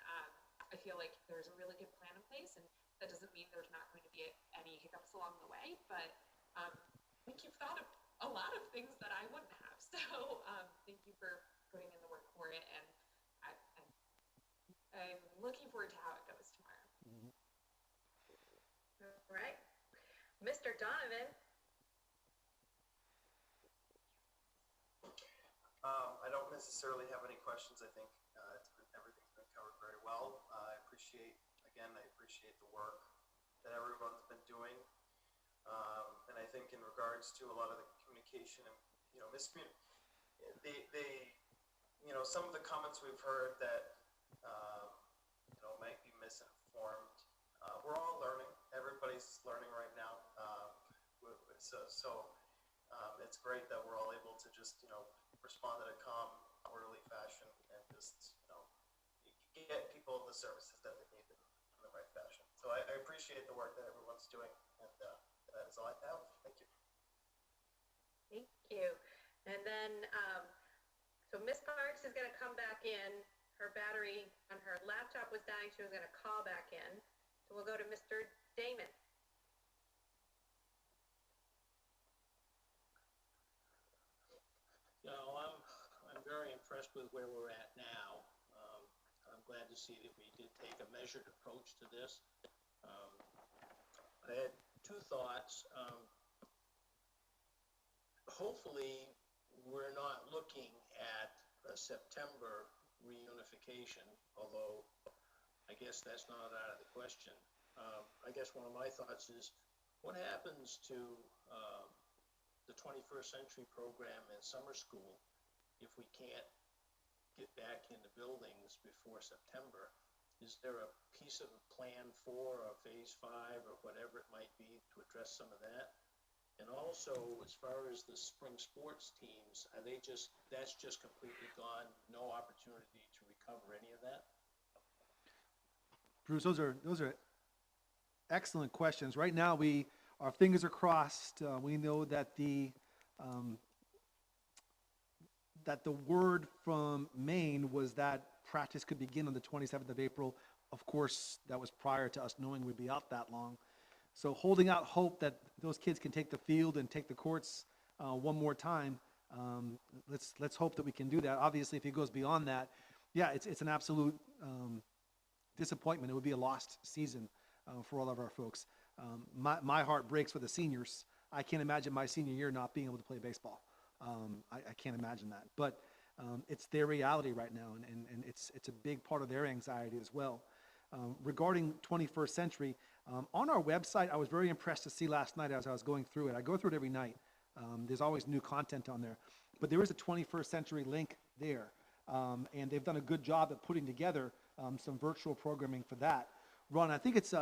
I feel like there's a really good plan in place, and that doesn't mean there's not going to be any hiccups along the way, but I think you've thought of a lot of things that I wouldn't have, so thank you for putting in the work for it, and I'm looking forward to how it goes tomorrow. All right. Mr. Donovan? I don't necessarily have any questions. I think everything's been covered very well. I appreciate the work that everyone's been doing. And I think in regards to a lot of the communication and, some of the comments we've heard that, might be misinformed. We're all learning. Everybody's learning right now. So it's great that we're all able to just, respond in a calm, orderly fashion and just, get people the services that they need in the right fashion. So I appreciate the work that everyone's doing, and that is all I have. Thank you. Thank you. And then, so Ms. Parks is going to come back in. Her battery on her laptop was dying. She was going to call back in. So we'll go to Mr. Damon. impressed with where we're at now. I'm glad to see that we did take a measured approach to this. I had two thoughts. Hopefully, we're not looking at a September reunification, although I guess that's not out of the question. I guess one of my thoughts is, what happens to the 21st century program in summer school if we can't get back into buildings before September? Is there a piece of a plan 4 or phase 5 or whatever it might be to address some of that? And also, as far as the spring sports teams, are they that's just completely gone, no opportunity to recover any of that? Bruce, those are excellent questions. Right now, our fingers are crossed. We know that the word from Maine was that practice could begin on the 27th of April. Of course, that was prior to us knowing we'd be out that long. So holding out hope that those kids can take the field and take the courts one more time. Let's hope that we can do that. Obviously, if it goes beyond that, yeah, it's an absolute disappointment. It would be a lost season for all of our folks. My heart breaks for the seniors. I can't imagine my senior year not being able to play baseball. I can't imagine that. But it's their reality right now, and it's a big part of their anxiety as well. Regarding 21st century, on our website, I was very impressed to see last night as I was going through it. I go through it every night. There's always new content on there. But there is a 21st century link there. And they've done a good job at putting together some virtual programming for that. Ron, I think it's,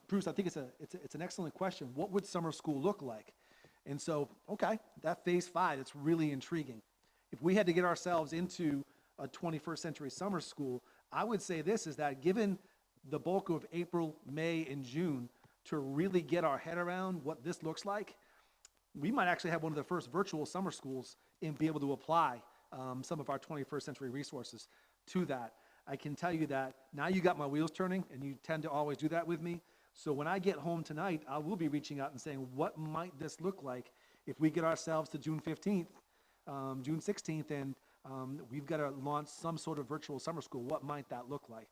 Bruce, I think it's an excellent question. What would summer school look like? And so, okay, that phase 5, it's really intriguing. If we had to get ourselves into a 21st century summer school, I would say this is that given the bulk of April, May, and June to really get our head around what this looks like, we might actually have one of the first virtual summer schools and be able to apply some of our 21st century resources to that. I can tell you that now you got my wheels turning, and you tend to always do that with me. So when I get home tonight, I will be reaching out and saying, what might this look like if we get ourselves to June 15th, June 16th, and we've got to launch some sort of virtual summer school. What might that look like?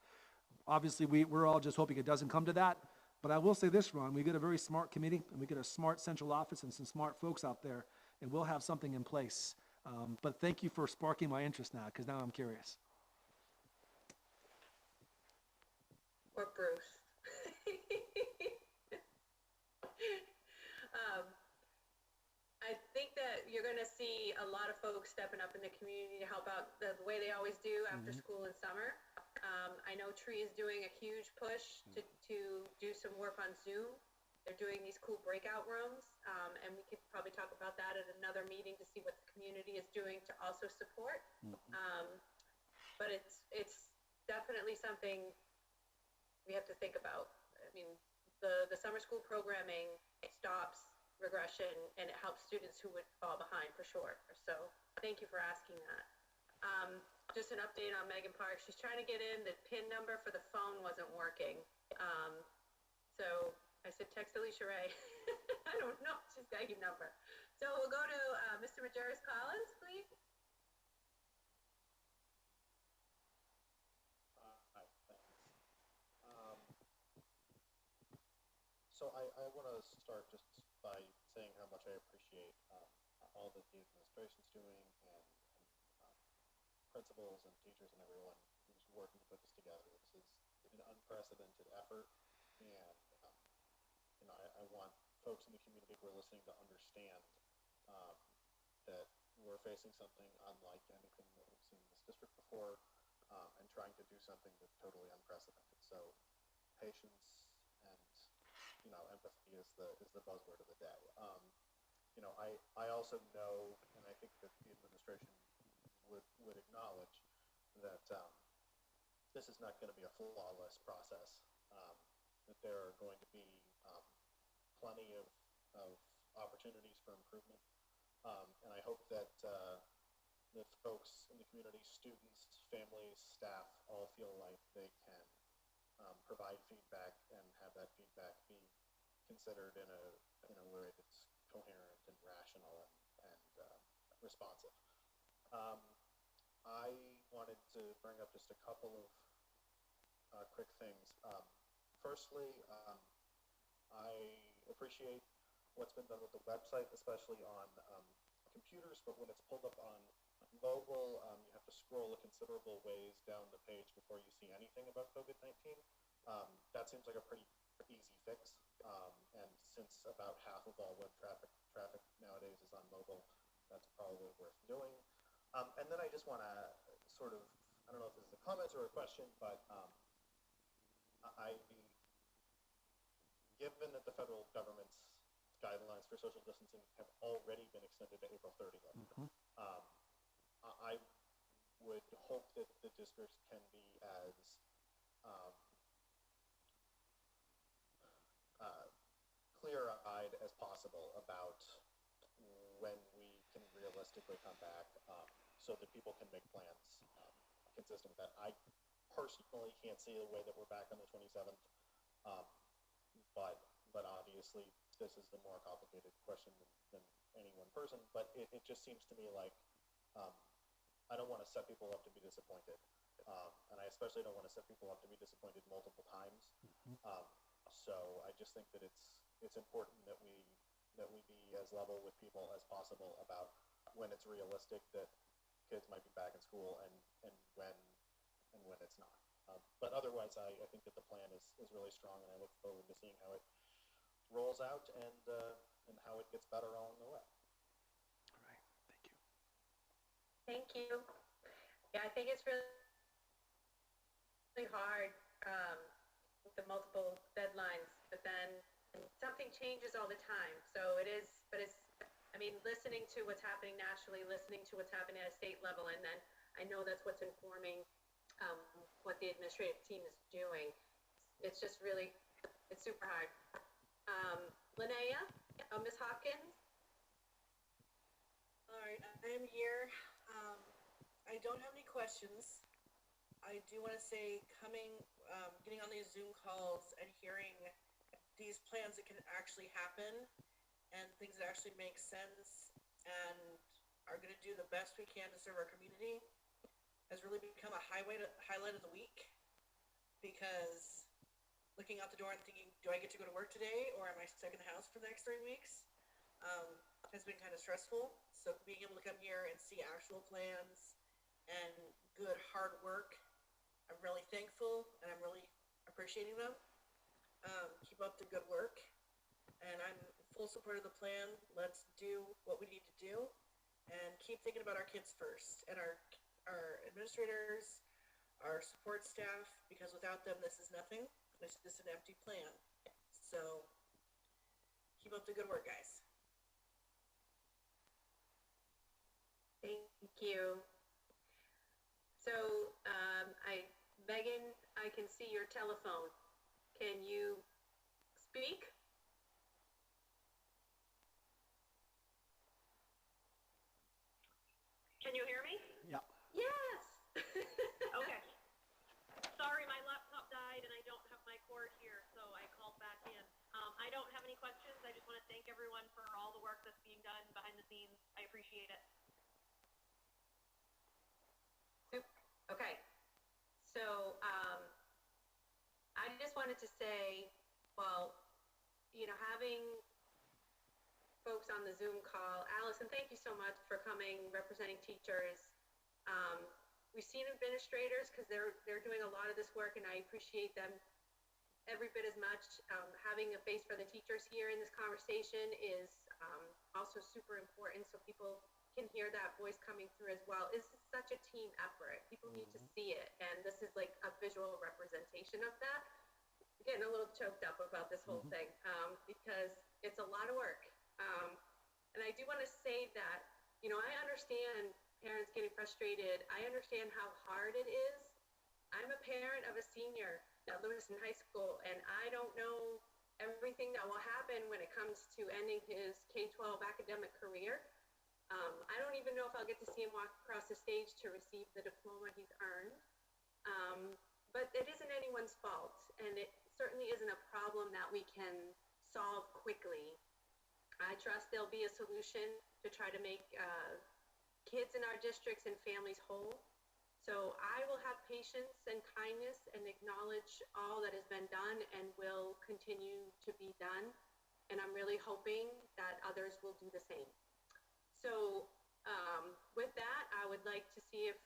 Obviously, we're all just hoping it doesn't come to that. But I will say this, Ron, we get a very smart committee, and we get a smart central office and some smart folks out there, and we'll have something in place. But thank you for sparking my interest now, because now I'm curious. Or Bruce. I think that you're going to see a lot of folks stepping up in the community to help out the way they always do after school and summer. I know Tree is doing a huge push to do some work on Zoom. They're doing these cool breakout rooms, and we could probably talk about that at another meeting to see what the community is doing to also support. But it's definitely something we have to think about. I mean, the summer school programming stops regression, and it helps students who would fall behind for sure. So thank you for asking that. Just an update on Megan Park. She's trying to get in. The PIN number for the phone wasn't working. So I said, text Alicia Ray. I don't know. She's got your number. So we'll go to Mr. Majerus Collins, please. Hi, thanks. So I want to start just by saying how much I appreciate all that the administration's doing and principals and teachers and everyone who's working to put this together. This is an unprecedented effort, and I want folks in the community who are listening to understand that we're facing something unlike anything that we've seen in this district before, and trying to do something that's totally unprecedented. So patience and empathy is the buzzword of the day. I also know, and I think that the administration would acknowledge that this is not going to be a flawless process, that there are going to be plenty of opportunities for improvement, and I hope that the folks in the community, students, families, staff, all feel like they can provide feedback and have that feedback be considered in a way that's coherent and rational and responsive. I wanted to bring up just a couple of quick things. Firstly, I appreciate what's been done with the website, especially on computers, but when it's pulled up on mobile, you have to scroll a considerable ways down the page before you see anything about COVID-19. That seems like a pretty easy fix, and since about half of all web traffic nowadays is on mobile, that's probably worth doing. And then I just want to sort of, I don't know if this is a comment or a question, but given that the federal government's guidelines for social distancing have already been extended to April 30th, I would hope that the districts can be as clear-eyed as possible about when we can realistically come back, so that people can make plans consistent with that. I personally can't see a way that we're back on the 27th, but obviously this is the more complicated question than any one person, but it just seems to me like I don't want to set people up to be disappointed, and I especially don't want to set people up to be disappointed multiple times. So I just think that it's important that we be as level with people as possible about when it's realistic that kids might be back in school and when it's not. But otherwise, I think that the plan is really strong, and I look forward to seeing how it rolls out and how it gets better along the way. All right, thank you. Thank you. Yeah, I think it's really hard with the multiple deadlines, but then something changes all the time. So it is, but it's, I mean, listening to what's happening nationally, listening to what's happening at a state level, and then I know that's what's informing what the administrative team is doing. It's just really, it's super hard. Linnea, Ms. Hopkins? All right, I am here. I don't have any questions. I do want to say getting on these Zoom calls and hearing these plans that can actually happen and things that actually make sense and are going to do the best we can to serve our community has really become a highlight of the week, because looking out the door and thinking, do I get to go to work today or am I stuck in the house for the next 3 weeks, has been kind of stressful. So being able to come here and see actual plans and good hard work, I'm really thankful and I'm really appreciating them. Keep up the good work, and I'm full support of the plan. Let's do what we need to do and keep thinking about our kids first, and our administrators, our support staff, because without them this is nothing. It's just an empty plan. So keep up the good work, guys. Thank you. So, Megan, I can see your telephone. Can you speak? Can you hear me? Yeah. Yes. Okay. Sorry, my laptop died and I don't have my cord here, so I called back in. I don't have any questions. I just want to thank everyone for all the work that's being done behind the scenes. I appreciate it. Okay. So, I just wanted to say, well, you know, having folks on the Zoom call, Allison, thank you so much for coming, representing teachers. We've seen administrators, because they're doing a lot of this work, and I appreciate them every bit as much. Having a face for the teachers here in this conversation is also super important, so people can hear that voice coming through as well. It's such a team effort. People need to see it, and this is like a visual representation of that. I'm getting a little choked up about this whole thing, because it's a lot of work. And I do want to say that, you know, I understand parents getting frustrated. I understand how hard it is. I'm a parent of a senior at Lewiston High School, and I don't know everything that will happen when it comes to ending his K-12 academic career. I don't even know if I'll get to see him walk across the stage to receive the diploma he's earned. But it isn't anyone's fault, and it certainly isn't a problem that we can solve quickly. I trust there'll be a solution to try to make kids in our districts and families whole. So I will have patience and kindness and acknowledge all that has been done and will continue to be done. And I'm really hoping that others will do the same. So with that, I would like to see if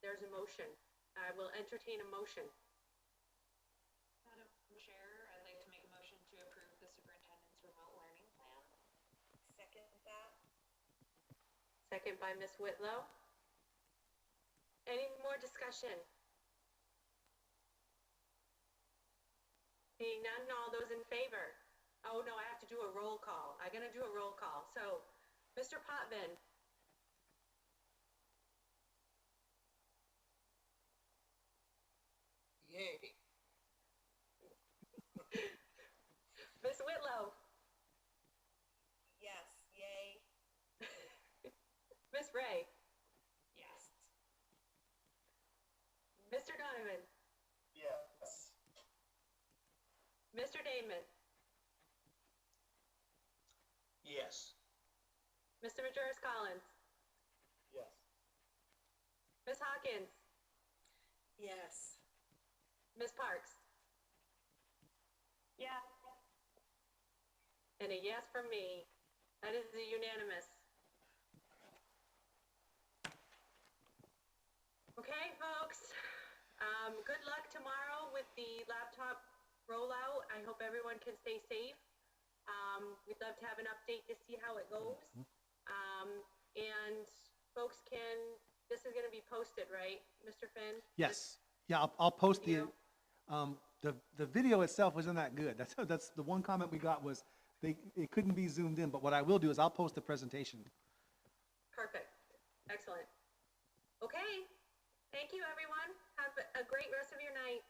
there's a motion. I will entertain a motion. Madam Chair, I'd like to make a motion to approve the superintendent's remote learning plan. Second that. Second by Ms. Whitlow. Any more discussion? Seeing none, all those in favor? Oh, no, I have to do a roll call. I'm going to do a roll call. So, Mr. Potvin. Yay. Ms. Whitlow. Yes, yay. Ms. Ray. Yes. Mr. Donovan. Yes. Mr. Damon. Yes. Mr. Majoris Collins. Yes. Ms. Hawkins. Yes. Ms. Parks. Yeah. And a yes from me. That is a unanimous. Okay, folks. Good luck tomorrow with the laptop rollout. I hope everyone can stay safe. We'd love to have an update to see how it goes. And folks this is going to be posted, right, Mr. Finn? Yes. Yeah, I'll post Thank the video itself wasn't that good. That's the one comment we got was it couldn't be zoomed in. But what I will do is I'll post the presentation. Perfect. Excellent. Okay. Thank you, everyone. Have a great rest of your night.